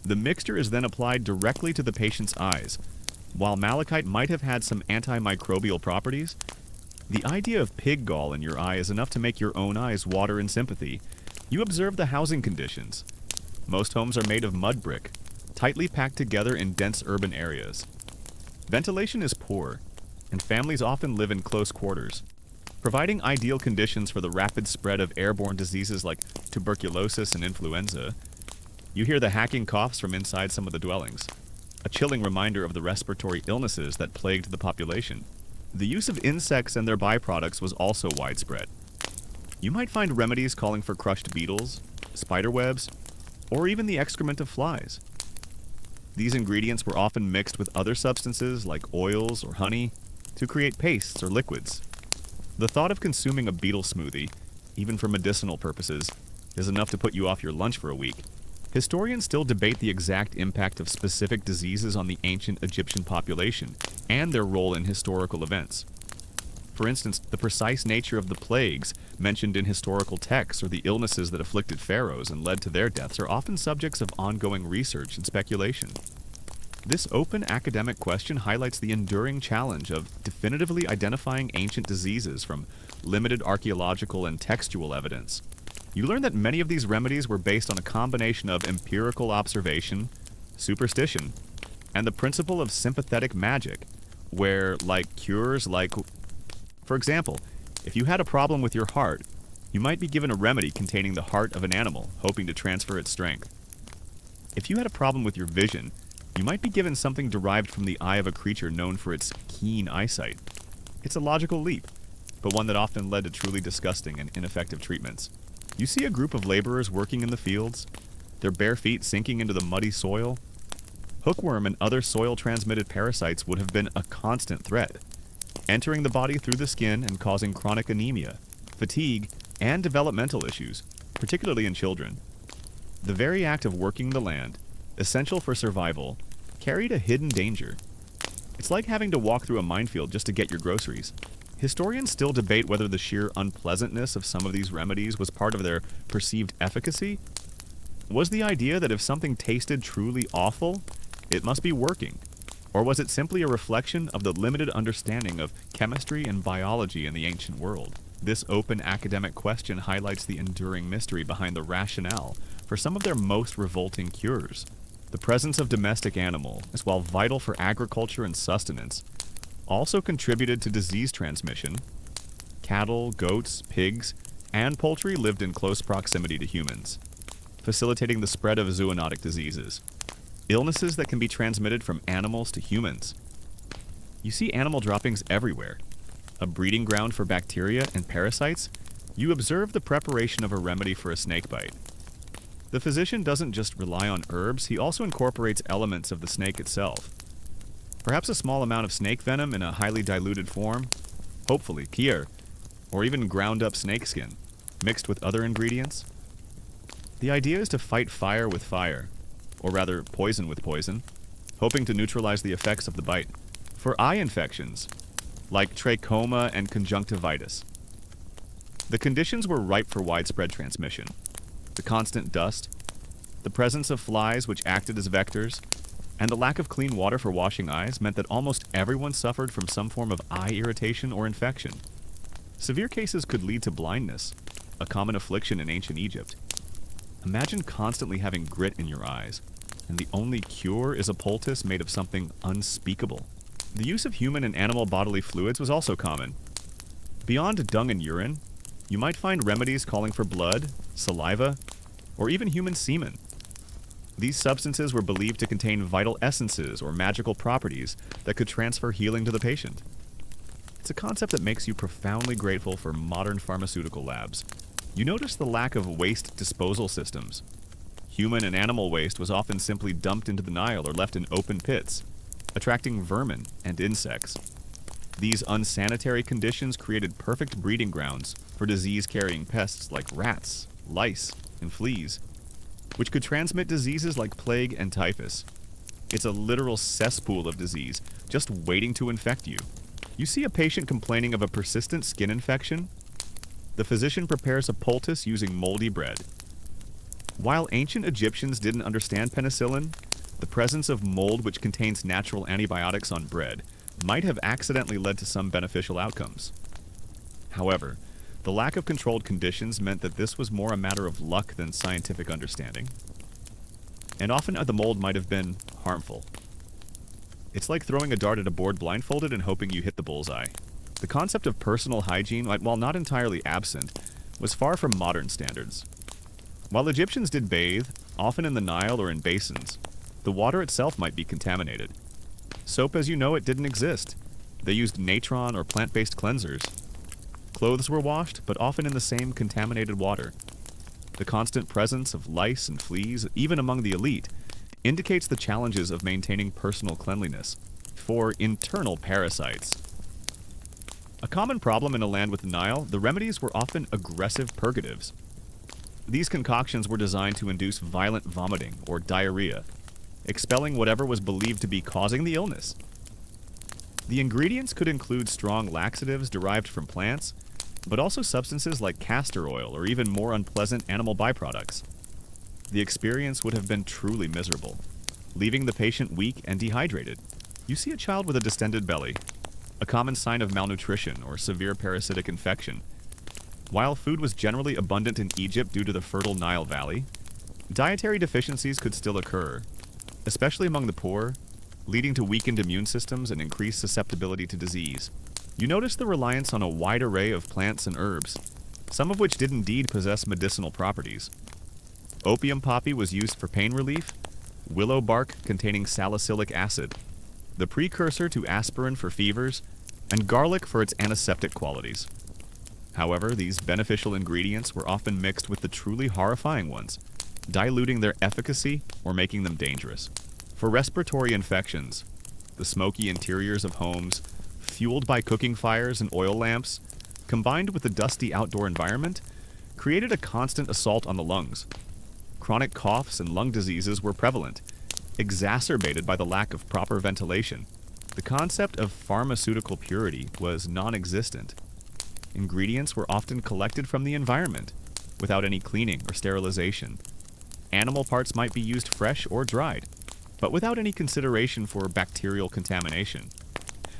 The mixture is then applied directly to the patient's eyes. While malachite might have had some antimicrobial properties, the idea of pig gall in your eye is enough to make your own eyes water in sympathy. You observe the housing conditions. Most homes are made of mud brick, tightly packed together in dense urban areas. Ventilation is poor, and families often live in close quarters, providing ideal conditions for the rapid spread of airborne diseases like tuberculosis and influenza. You hear the hacking coughs from inside some of the dwellings, a chilling reminder of the respiratory illnesses that plagued the population. The use of insects and their byproducts was also widespread. You might find remedies calling for crushed beetles, spiderwebs, or even the excrement of flies. These ingredients were often mixed with other substances like oils or honey to create pastes or liquids. The thought of consuming a beetle smoothie, even for medicinal purposes, is enough to put you off your lunch for a week. Historians still debate the exact impact of specific diseases on the ancient Egyptian population and their role in historical events. For instance, the precise nature of the plagues mentioned in historical texts or the illnesses that afflicted pharaohs and led to their deaths are often subjects of ongoing research and speculation. This open academic question highlights the enduring challenge of definitively identifying ancient diseases from limited archaeological and textual evidence. You learn that many of these remedies were based on a combination of empirical observation, superstition, and the principle of sympathetic magic, where, for example, if you had a problem with your heart, you might be given a remedy containing the heart of an animal, hoping to transfer its strength. If you had a problem with your vision, you might be given something derived from the eye of a creature known for its keen eyesight. It's a logical leap, but one that often led to truly disgusting and ineffective treatments. You see a group of laborers working in the fields, their bare feet sinking into the muddy soil. Hookworm and other soil-transmitted parasites would have been a constant threat, entering the body through the skin and causing chronic anemia, fatigue, and developmental issues, particularly in children. The very act of working the land, essential for survival, carried a hidden danger. It's like having to walk through a minefield just to get your groceries. Historians still debate whether the sheer unpleasantness of some of these remedies was part of their perceived efficacy. Was the idea that if something tasted truly awful, it must be working? Or was it simply a reflection of the limited understanding of chemistry and biology in the ancient world? This open academic question highlights the enduring mystery behind the rationale for some of their most revolting cures. The presence of domestic animals, while vital for agriculture and sustenance, also contributed to disease transmission. Cattle, goats, pigs, and poultry lived in close proximity to humans, facilitating the spread of zoonotic diseases, illnesses that can be transmitted from animals to humans. You see animal droppings everywhere. A breeding ground for bacteria and parasites, you observe the preparation of a remedy for a snake bite. The physician doesn't just rely on herbs, he also incorporates elements of the snake itself. Perhaps a small amount of snake venom in a highly diluted form, hopefully kyr, or even ground up snakeskin, mixed with other ingredients. The idea is to fight fire with fire, or rather poison with poison, hoping to neutralize the effects of the bite. For eye infections, like trachoma and conjunctivitis, the conditions were ripe for widespread transmission. The constant dust, the presence of flies which acted as vectors, and the lack of clean water for washing eyes meant that almost everyone suffered from some form of eye irritation or infection. Severe cases could lead to blindness, a common affliction in ancient Egypt. Imagine constantly having grit in your eyes, and the only cure is a poultice made of something unspeakable. The use of human and animal bodily fluids was also common. Beyond dung and urine, you might find remedies calling for blood, saliva, or even human semen. These substances were believed to contain vital essences or magical properties that could transfer healing to the patient. It's a concept that makes you profoundly grateful for modern pharmaceutical labs. You notice the lack of waste disposal systems. Human and animal waste was often simply dumped into the Nile or left in open pits, attracting vermin and insects. These unsanitary conditions created perfect breeding grounds for disease-carrying pests like rats, lice, and fleas, which could transmit diseases like plague and typhus. It's a literal cesspool of disease, just waiting to infect you. You see a patient complaining of a persistent skin infection? The physician prepares a poultice using moldy bread. While ancient Egyptians didn't understand penicillin, the presence of mold which contains natural antibiotics on bread might have accidentally led to some beneficial outcomes. However, the lack of controlled conditions meant that this was more a matter of luck than scientific understanding. And often the mold might have been harmful. It's like throwing a dart at a board blindfolded and hoping you hit the bullseye. The concept of personal hygiene, while not entirely absent, was far from modern standards. While Egyptians did bathe, often in the Nile or in basins, the water itself might be contaminated. Soap as you know it didn't exist. They used natron or plant-based cleansers. Clothes were washed, but often in the same contaminated water. The constant presence of lice and fleas, even among the elite, indicates the challenges of maintaining personal cleanliness. For internal parasites, a common problem in a land with the Nile, the remedies were often aggressive purgatives. These concoctions were designed to induce violent vomiting or diarrhea, expelling whatever was believed to be causing the illness. The ingredients could include strong laxatives derived from plants, but also substances like castor oil or even more unpleasant animal byproducts. The experience would have been truly miserable, leaving the patient weak and dehydrated. You see a child with a distended belly, a common sign of malnutrition or severe parasitic infection. While food was generally abundant in Egypt due to the fertile Nile Valley, dietary deficiencies could still occur, especially among the poor, leading to weakened immune systems and increased susceptibility to disease. You notice the reliance on a wide array of plants and herbs, some of which did indeed possess medicinal properties. Opium poppy was used for pain relief, willow bark containing salicylic acid, the precursor to aspirin for fevers, and garlic for its antiseptic qualities. However, these beneficial ingredients were often mixed with the truly horrifying ones, diluting their efficacy or making them dangerous. For respiratory infections, the smoky interiors of homes, fueled by cooking fires and oil lamps, combined with the dusty outdoor environment, created a constant assault on the lungs. Chronic coughs and lung diseases were prevalent, exacerbated by the lack of proper ventilation. The concept of pharmaceutical purity was non-existent. Ingredients were often collected from the environment, without any cleaning or sterilization. Animal parts might be used fresh or dried, but without any consideration for bacterial contamination.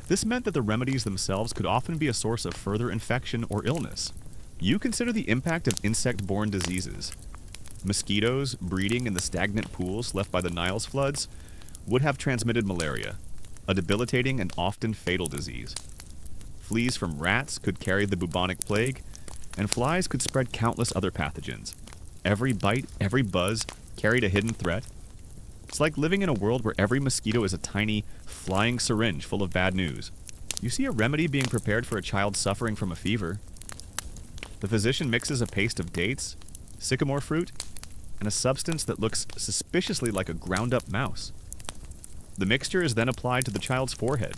This meant that the remedies themselves could often be a source of further infection or illness. You consider the impact of insect-borne diseases. Mosquitoes breeding in the stagnant pools left by the Nile's floods would have transmitted malaria, a debilitating and often fatal disease. Fleas from rats could carry the bubonic plague, and flies could spread countless other pathogens. Every bite, every buzz carried a hidden threat. It's like living in a world where every mosquito is a tiny, flying syringe full of bad news. You see a remedy being prepared for a child suffering from a fever. The physician mixes a paste of dates, sycamore fruit, and a substance that looks suspiciously like a ground-up mouse. The mixture is then applied to the child's forehead.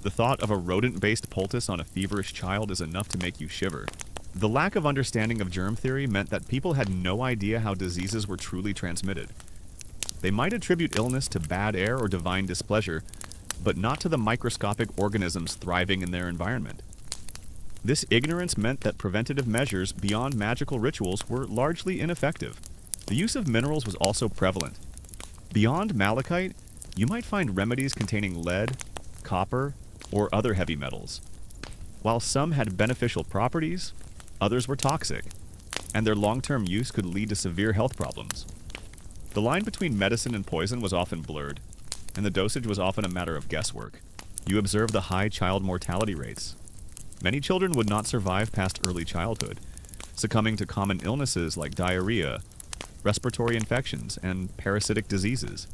The thought of a rodent-based poultice on a feverish child is enough to make you shiver. The lack of understanding of germ theory meant that people had no idea how diseases were truly transmitted. They might attribute illness to bad air or divine displeasure, but not to the microscopic organisms thriving in their environment. This ignorance meant that preventative measures beyond magical rituals were largely ineffective. The use of minerals was also prevalent. Beyond malachite, you might find remedies containing lead, copper, or other heavy metals. While some had beneficial properties, others were toxic, and their long-term use could lead to severe health problems. The line between medicine and poison was often blurred, and the dosage was often a matter of guesswork. You observe the high child mortality rates. Many children would not survive past early childhood, succumbing to common illnesses like diarrhea, respiratory infections, and parasitic diseases.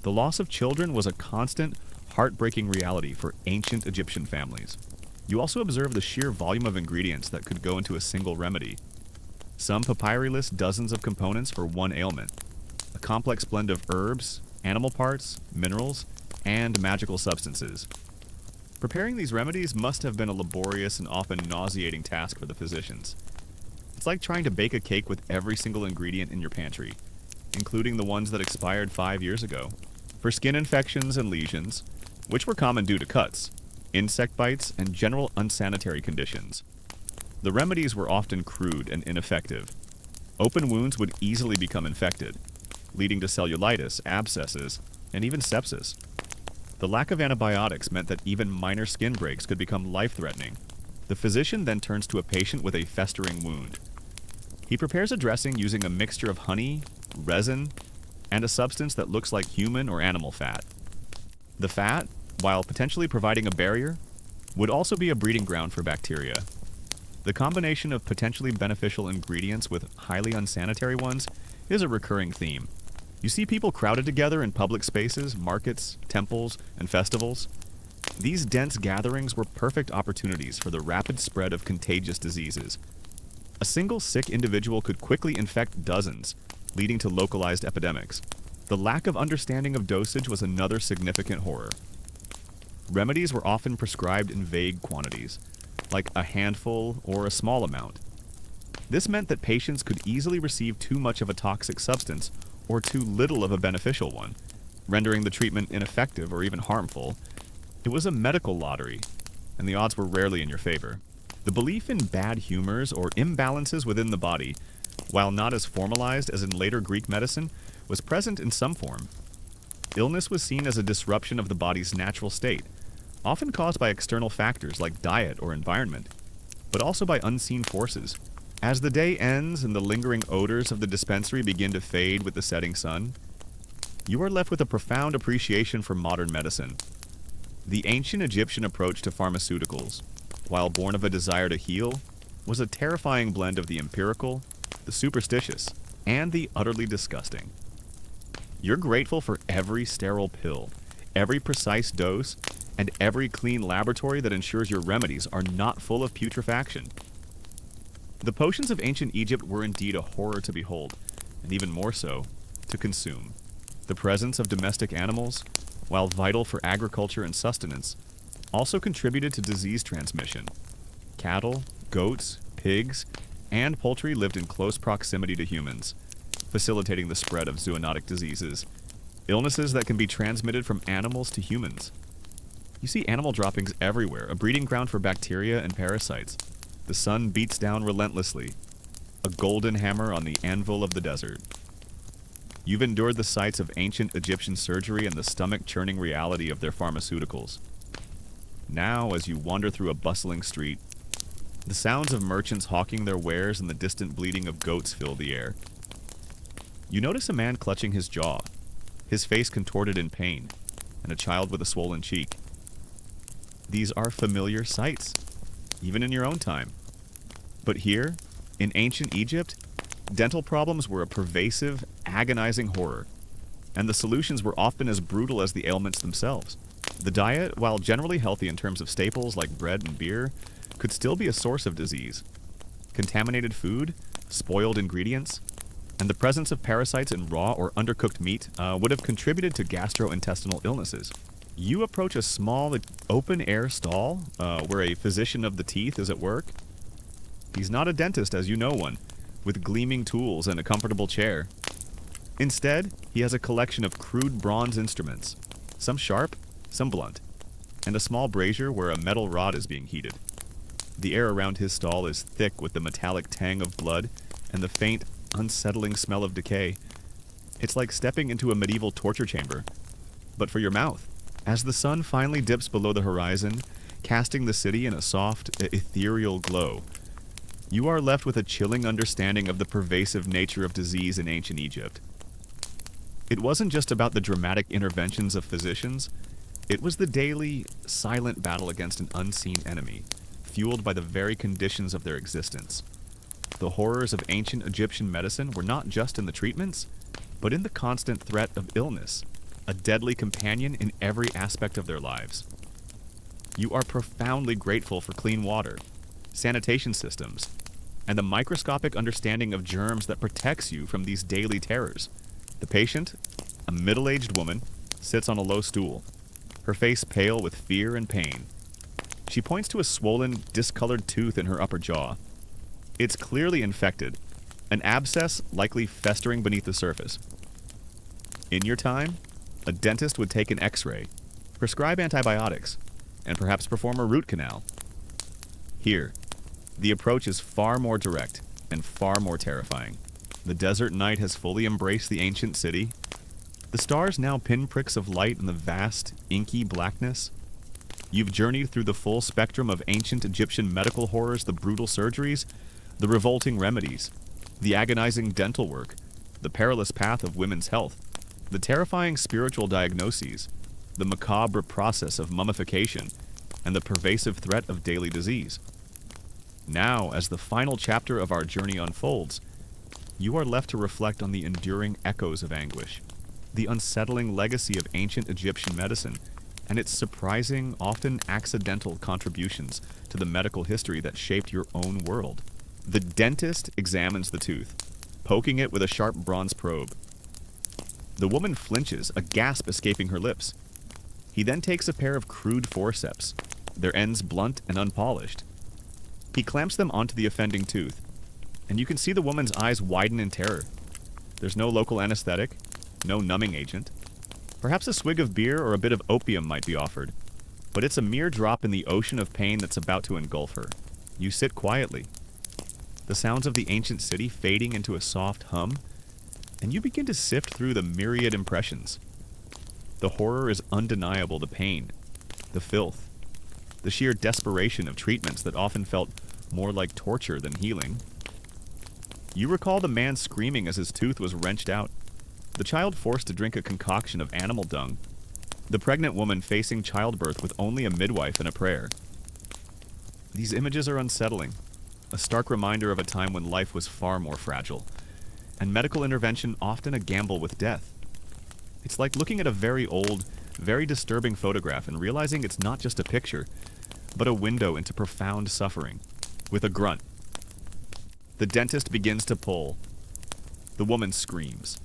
The loss of children was a constant, heartbreaking reality for ancient Egyptian families. You also observe the sheer volume of ingredients that could go into a single remedy. Some papyri list dozens of components for one ailment, a complex blend of herbs, animal parts, minerals, and magical substances. Preparing these remedies must have been a laborious and often nauseating task for the physicians. It's like trying to bake a cake with every single ingredient in your pantry, including the ones that expired 5 years ago. For skin infections and lesions, which were common due to cuts, insect bites, and general unsanitary conditions, the remedies were often crude and ineffective. Open wounds would easily become infected, leading to cellulitis, abscesses, and even sepsis. The lack of antibiotics meant that even minor skin breaks could become life-threatening. The physician then turns to a patient with a festering wound. He prepares a dressing using a mixture of honey, resin, and a substance that looks like human or animal fat. The fat, while potentially providing a barrier, would also be a breeding ground for bacteria. The combination of potentially beneficial ingredients with highly unsanitary ones is a recurring theme. You see people crowded together in public spaces, markets, temples, and festivals. These dense gatherings were perfect opportunities for the rapid spread of contagious diseases. A single sick individual could quickly infect dozens, leading to localized epidemics. The lack of understanding of dosage was another significant horror. Remedies were often prescribed in vague quantities, like a handful or a small amount. This meant that patients could easily receive too much of a toxic substance or too little of a beneficial one, rendering the treatment ineffective or even harmful. It was a medical lottery, and the odds were rarely in your favor. The belief in bad humors or imbalances within the body, while not as formalized as in later Greek medicine, was present in some form. Illness was seen as a disruption of the body's natural state, often caused by external factors like diet or environment, but also by unseen forces. As the day ends and the lingering odors of the dispensary begin to fade with the setting sun, you are left with a profound appreciation for modern medicine. The ancient Egyptian approach to pharmaceuticals, while born of a desire to heal, was a terrifying blend of the empirical, the superstitious, and the utterly disgusting. You're grateful for every sterile pill, every precise dose, and every clean laboratory that ensures your remedies are not full of putrefaction. The potions of ancient Egypt were indeed a horror to behold, and even more so, to consume. The presence of domestic animals, while vital for agriculture and sustenance, also contributed to disease transmission. Cattle, goats, pigs, and poultry lived in close proximity to humans, facilitating the spread of zoonotic diseases, illnesses that can be transmitted from animals to humans. You see animal droppings everywhere, a breeding ground for bacteria and parasites. The sun beats down relentlessly, a golden hammer on the anvil of the desert. You've endured the sights of ancient Egyptian surgery and the stomach-churning reality of their pharmaceuticals. Now, as you wander through a bustling street, the sounds of merchants hawking their wares and the distant bleating of goats fill the air. You notice a man clutching his jaw, his face contorted in pain, and a child with a swollen cheek. These are familiar sights, even in your own time. But here, in ancient Egypt, dental problems were a pervasive, agonizing horror, and the solutions were often as brutal as the ailments themselves. The diet, while generally healthy in terms of staples like bread and beer, could still be a source of disease. Contaminated food, spoiled ingredients, and the presence of parasites in raw or undercooked meat would have contributed to gastrointestinal illnesses. You approach a small, open-air stall where a physician of the teeth is at work. He's not a dentist as you know one, with gleaming tools and a comfortable chair. Instead, he has a collection of crude bronze instruments, some sharp, some blunt, and a small brazier where a metal rod is being heated. The air around his stall is thick with the metallic tang of blood and the faint, unsettling smell of decay. It's like stepping into a medieval torture chamber, but for your mouth. As the sun finally dips below the horizon, casting the city in a soft, ethereal glow, you are left with a chilling understanding of the pervasive nature of disease in ancient Egypt. It wasn't just about the dramatic interventions of physicians, it was the daily, silent battle against an unseen enemy, fueled by the very conditions of their existence. The horrors of ancient Egyptian medicine were not just in the treatments, but in the constant threat of illness, a deadly companion in every aspect of their lives. You are profoundly grateful for clean water, sanitation systems, and the microscopic understanding of germs that protects you from these daily terrors. The patient, a middle-aged woman, sits on a low stool, her face pale with fear and pain. She points to a swollen, discolored tooth in her upper jaw. It's clearly infected, an abscess likely festering beneath the surface. In your time, a dentist would take an x-ray, prescribe antibiotics, and perhaps perform a root canal. Here, the approach is far more direct and far more terrifying. The desert night has fully embraced the ancient city. The stars now pinpricks of light in the vast, inky blackness. You've journeyed through the full spectrum of ancient Egyptian medical horrors, the brutal surgeries, the revolting remedies, the agonizing dental work, the perilous path of women's health, the terrifying spiritual diagnoses, the macabre process of mummification, and the pervasive threat of daily disease. Now, as the final chapter of our journey unfolds, you are left to reflect on the enduring echoes of anguish, the unsettling legacy of ancient Egyptian medicine, and its surprising, often accidental contributions to the medical history that shaped your own world. The dentist examines the tooth, poking it with a sharp bronze probe. The woman flinches, a gasp escaping her lips. He then takes a pair of crude forceps, their ends blunt and unpolished. He clamps them onto the offending tooth, and you can see the woman's eyes widen in terror. There's no local anesthetic, no numbing agent. Perhaps a swig of beer or a bit of opium might be offered, but it's a mere drop in the ocean of pain that's about to engulf her. You sit quietly, the sounds of the ancient city fading into a soft hum, and you begin to sift through the myriad impressions. The horror is undeniable, the pain, the filth, the sheer desperation of treatments that often felt more like torture than healing. You recall the man screaming as his tooth was wrenched out, the child forced to drink a concoction of animal dung, the pregnant woman facing childbirth with only a midwife and a prayer. These images are unsettling, a stark reminder of a time when life was far more fragile, and medical intervention often a gamble with death. It's like looking at a very old, very disturbing photograph and realizing it's not just a picture, but a window into profound suffering. With a grunt, the dentist begins to pull. The woman screams,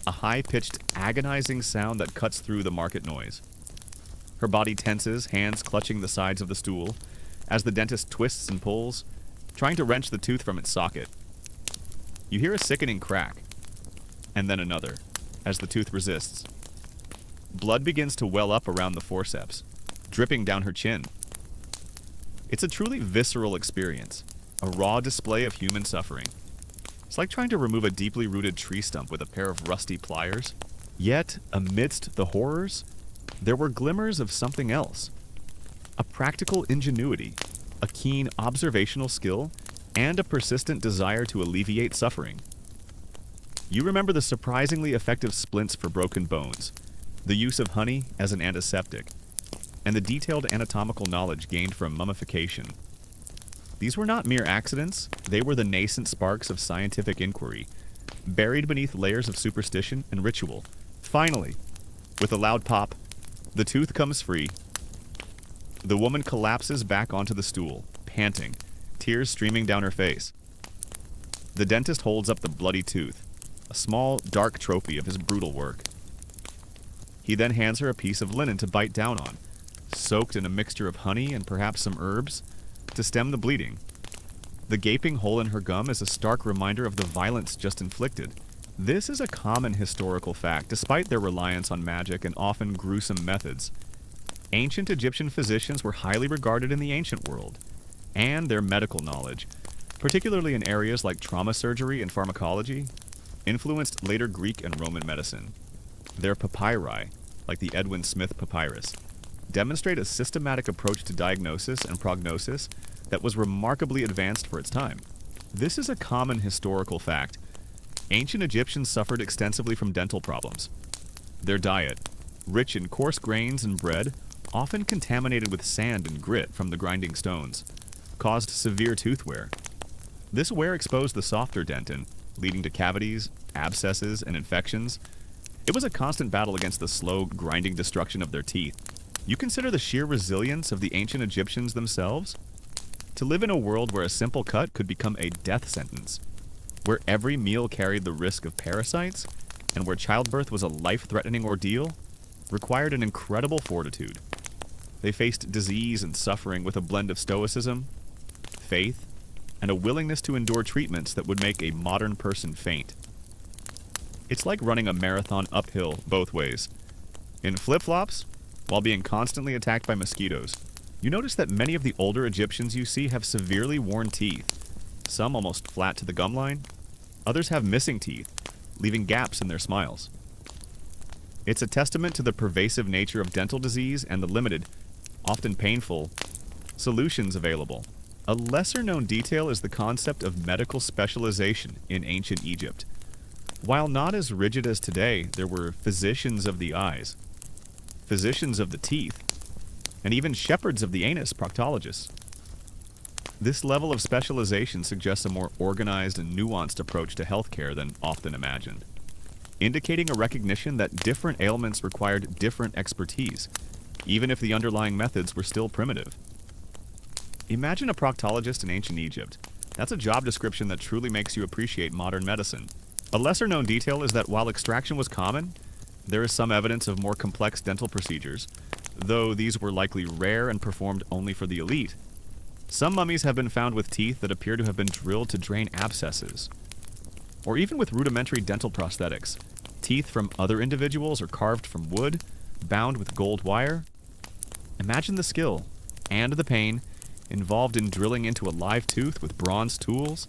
a high-pitched, agonizing sound that cuts through the market noise. Her body tenses, hands clutching the sides of the stool, as the dentist twists and pulls, trying to wrench the tooth from its socket. You hear a sickening crack, and then another, as the tooth resists. Blood begins to well up around the forceps, dripping down her chin. It's a truly visceral experience, a raw display of human suffering. It's like trying to remove a deeply rooted tree stump with a pair of rusty pliers. Yet, amidst the horrors, there were glimmers of something else. A practical ingenuity, a keen observational skill, and a persistent desire to alleviate suffering. You remember the surprisingly effective splints for broken bones, the use of honey as an antiseptic, and the detailed anatomical knowledge gained from mummification. These were not mere accidents, they were the nascent sparks of scientific inquiry, buried beneath layers of superstition and ritual. Finally, with a loud pop, the tooth comes free. The woman collapses back onto the stool, panting, tears streaming down her face. The dentist holds up the bloody tooth, a small, dark trophy of his brutal work. He then hands her a piece of linen to bite down on, soaked in a mixture of honey and perhaps some herbs, to stem the bleeding. The gaping hole in her gum is a stark reminder of the violence just inflicted. This is a common historical fact, despite their reliance on magic and often gruesome methods. Ancient Egyptian physicians were highly regarded in the ancient world, and their medical knowledge, particularly in areas like trauma surgery and pharmacology, influenced later Greek and Roman medicine. Their papyri, like the Edwin Smith papyrus, demonstrate a systematic approach to diagnosis and prognosis that was remarkably advanced for its time. This is a common historical fact. Ancient Egyptians suffered extensively from dental problems. Their diet, rich in coarse grains and bread, often contaminated with sand and grit from the grinding stones, caused severe tooth wear. This wear exposed the softer dentin, leading to cavities, abscesses, and infections. It was a constant battle against the slow, grinding destruction of their teeth. You consider the sheer resilience of the ancient Egyptians themselves? To live in a world where a simple cut could become a death sentence, where every meal carried the risk of parasites, and where childbirth was a life-threatening ordeal, required an incredible fortitude. They faced disease and suffering with a blend of stoicism, faith, and a willingness to endure treatments that would make a modern person faint. It's like running a marathon uphill both ways. In flip-flops, while being constantly attacked by mosquitoes. You notice that many of the older Egyptians you see have severely worn teeth, some almost flat to the gum line, others have missing teeth, leaving gaps in their smiles. It's a testament to the pervasive nature of dental disease and the limited, often painful, solutions available. A lesser-known detail is the concept of medical specialization in ancient Egypt. While not as rigid as today, there were physicians of the eyes, physicians of the teeth, and even shepherds of the anus, proctologists. This level of specialization suggests a more organized and nuanced approach to healthcare than often imagined, indicating a recognition that different ailments required different expertise, even if the underlying methods were still primitive. Imagine a proctologist in ancient Egypt. That's a job description that truly makes you appreciate modern medicine. A lesser-known detail is that while extraction was common, there is some evidence of more complex dental procedures, though these were likely rare and performed only for the elite. Some mummies have been found with teeth that appear to have been drilled to drain abscesses. Or even with rudimentary dental prosthetics. Teeth from other individuals are carved from wood, bound with gold wire. Imagine the skill and the pain involved in drilling into a live tooth with bronze tools.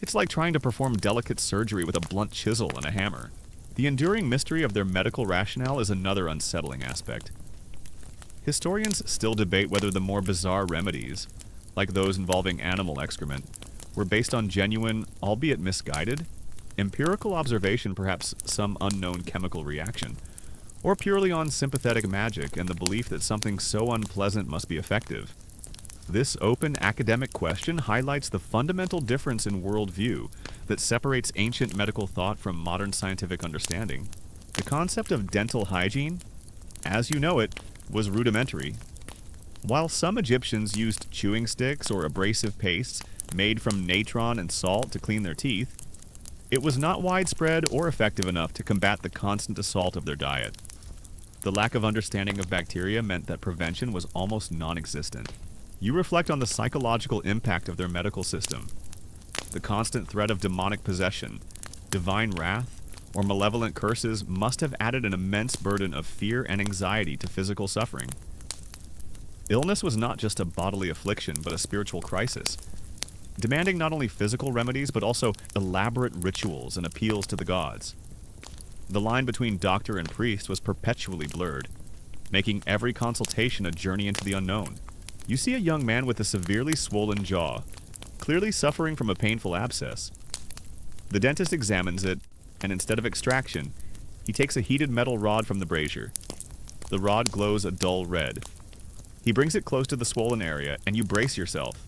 It's like trying to perform delicate surgery with a blunt chisel and a hammer. The enduring mystery of their medical rationale is another unsettling aspect. Historians still debate whether the more bizarre remedies, like those involving animal excrement, were based on genuine, albeit misguided, empirical observation, perhaps some unknown chemical reaction, or purely on sympathetic magic and the belief that something so unpleasant must be effective. This open academic question highlights the fundamental difference in worldview that separates ancient medical thought from modern scientific understanding. The concept of dental hygiene, as you know it, was rudimentary. While some Egyptians used chewing sticks or abrasive pastes made from natron and salt to clean their teeth, it was not widespread or effective enough to combat the constant assault of their diet. The lack of understanding of bacteria meant that prevention was almost non-existent. You reflect on the psychological impact of their medical system. The constant threat of demonic possession, divine wrath, or malevolent curses must have added an immense burden of fear and anxiety to physical suffering. Illness was not just a bodily affliction, but a spiritual crisis, demanding not only physical remedies, but also elaborate rituals and appeals to the gods. The line between doctor and priest was perpetually blurred, making every consultation a journey into the unknown. You see a young man with a severely swollen jaw, clearly suffering from a painful abscess. The dentist examines it, and instead of extraction, he takes a heated metal rod from the brazier. The rod glows a dull red. He brings it close to the swollen area, and you brace yourself.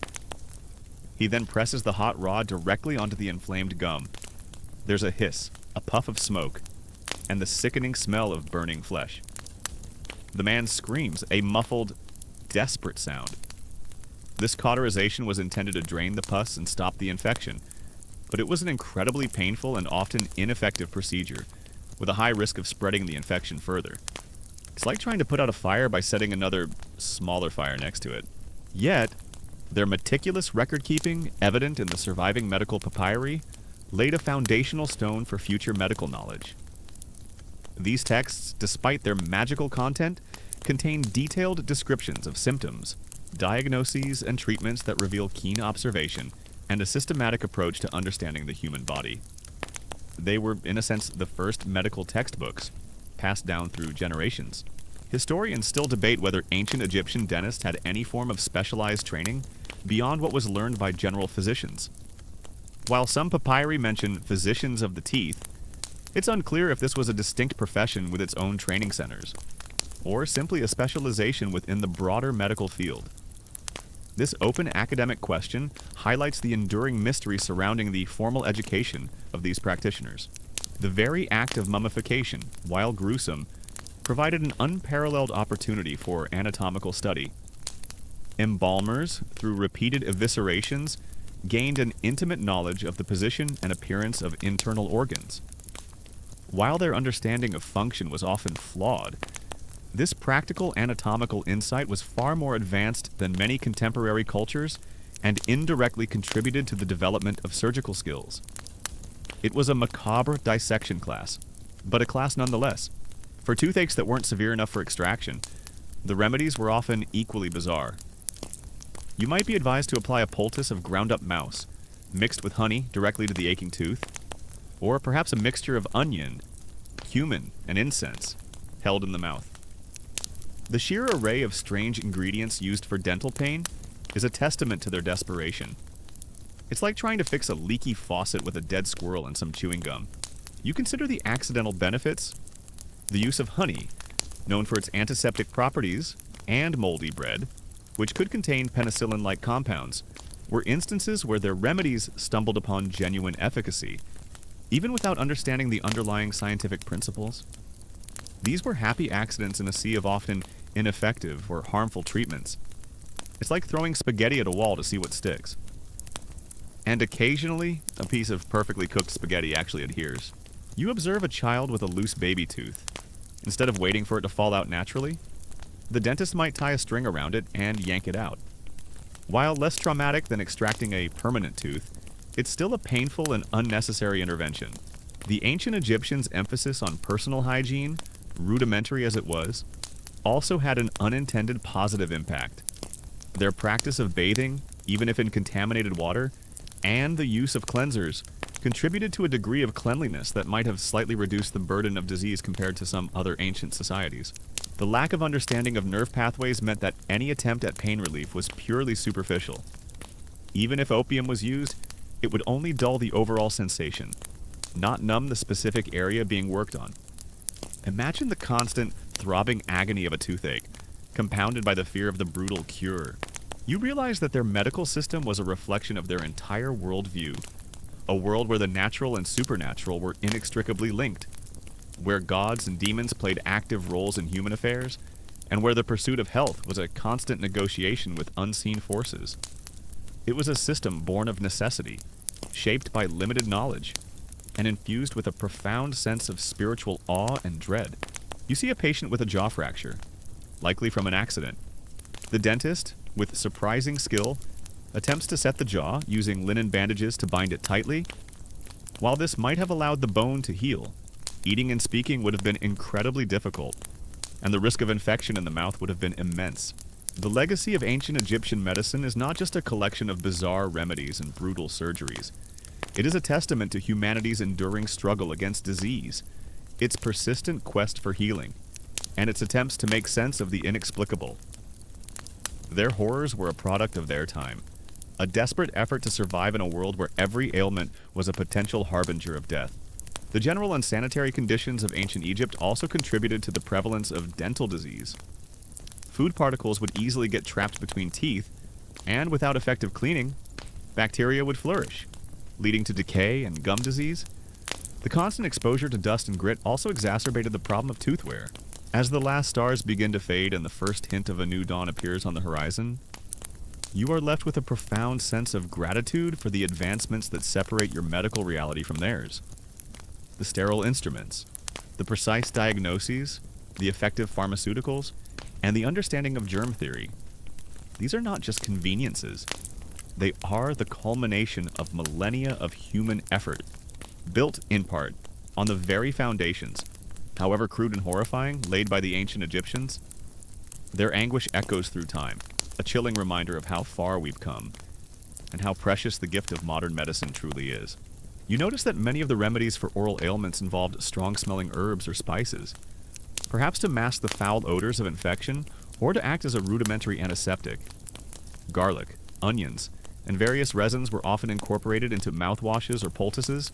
He then presses the hot rod directly onto the inflamed gum. There's a hiss, a puff of smoke, and the sickening smell of burning flesh. The man screams, a muffled, desperate sound. This cauterization was intended to drain the pus and stop the infection, but it was an incredibly painful and often ineffective procedure, with a high risk of spreading the infection further. It's like trying to put out a fire by setting another, smaller fire next to it. Yet, their meticulous record-keeping, evident in the surviving medical papyri, laid a foundational stone for future medical knowledge. These texts, despite their magical content, contain detailed descriptions of symptoms, diagnoses, and treatments that reveal keen observation and a systematic approach to understanding the human body. They were, in a sense, the first medical textbooks, passed down through generations. Historians still debate whether ancient Egyptian dentists had any form of specialized training beyond what was learned by general physicians. While some papyri mention physicians of the teeth, it's unclear if this was a distinct profession with its own training centers, or simply a specialization within the broader medical field. This open academic question highlights the enduring mystery surrounding the formal education of these practitioners. The very act of mummification, while gruesome, provided an unparalleled opportunity for anatomical study. Embalmers, through repeated eviscerations, gained an intimate knowledge of the position and appearance of internal organs. While their understanding of function was often flawed, this practical anatomical insight was far more advanced than many contemporary cultures and indirectly contributed to the development of surgical skills. It was a macabre dissection class, but a class nonetheless. For toothaches that weren't severe enough for extraction, the remedies were often equally bizarre. You might be advised to apply a poultice of ground-up mouse, mixed with honey directly to the aching tooth, or perhaps a mixture of onion, cumin, and incense, held in the mouth. The sheer array of strange ingredients used for dental pain is a testament to their desperation. It's like trying to fix a leaky faucet with a dead squirrel and some chewing gum. You consider the accidental benefits. The use of honey, known for its antiseptic properties, and moldy bread, which could contain penicillin-like compounds, were instances where their remedies stumbled upon genuine efficacy, even without understanding the underlying scientific principles. These were happy accidents in a sea of often ineffective or harmful treatments. It's like throwing spaghetti at a wall to see what sticks. And occasionally, a piece of perfectly cooked spaghetti actually adheres. You observe a child with a loose baby tooth. Instead of waiting for it to fall out naturally, the dentist might tie a string around it and yank it out. While less traumatic than extracting a permanent tooth, it's still a painful and unnecessary intervention. The ancient Egyptians' emphasis on personal hygiene, rudimentary as it was, also had an unintended positive impact. Their practice of bathing, even if in contaminated water, and the use of cleansers contributed to a degree of cleanliness that might have slightly reduced the burden of disease compared to some other ancient societies. The lack of understanding of nerve pathways meant that any attempt at pain relief was purely superficial. Even if opium was used, it would only dull the overall sensation, not numb the specific area being worked on. Imagine the constant, throbbing agony of a toothache, compounded by the fear of the brutal cure. You realize that their medical system was a reflection of their entire worldview, a world where the natural and supernatural were inextricably linked, where gods and demons played active roles in human affairs, and where the pursuit of health was a constant negotiation with unseen forces. It was a system born of necessity, shaped by limited knowledge, and infused with a profound sense of spiritual awe and dread. You see a patient with a jaw fracture, likely from an accident. The dentist, with surprising skill, attempts to set the jaw using linen bandages to bind it tightly. While this might have allowed the bone to heal, eating and speaking would have been incredibly difficult, and the risk of infection in the mouth would have been immense. The legacy of ancient Egyptian medicine is not just a collection of bizarre remedies and brutal surgeries. It is a testament to humanity's enduring struggle against disease, its persistent quest for healing, and its attempts to make sense of the inexplicable. Their horrors were a product of their time, a desperate effort to survive in a world where every ailment was a potential harbinger of death. The general unsanitary conditions of ancient Egypt also contributed to the prevalence of dental disease. Food particles would easily get trapped between teeth, and without effective cleaning, bacteria would flourish, leading to decay and gum disease. The constant exposure to dust and grit also exacerbated the problem of tooth wear. As the last stars begin to fade and the first hint of a new dawn appears on the horizon, you are left with a profound sense of gratitude for the advancements that separate your medical reality from theirs. The sterile instruments, the precise diagnoses, the effective pharmaceuticals, and the understanding of germ theory. These are not just conveniences. They are the culmination of millennia of human effort, built, in part, on the very foundations, however crude and horrifying, laid by the ancient Egyptians. Their anguish echoes through time, a chilling reminder of how far we've come, and how precious the gift of modern medicine truly is. You notice that many of the remedies for oral ailments involved strong-smelling herbs or spices, perhaps to mask the foul odors of infection or to act as a rudimentary antiseptic. Garlic, onions, and various resins were often incorporated into mouthwashes or poultices,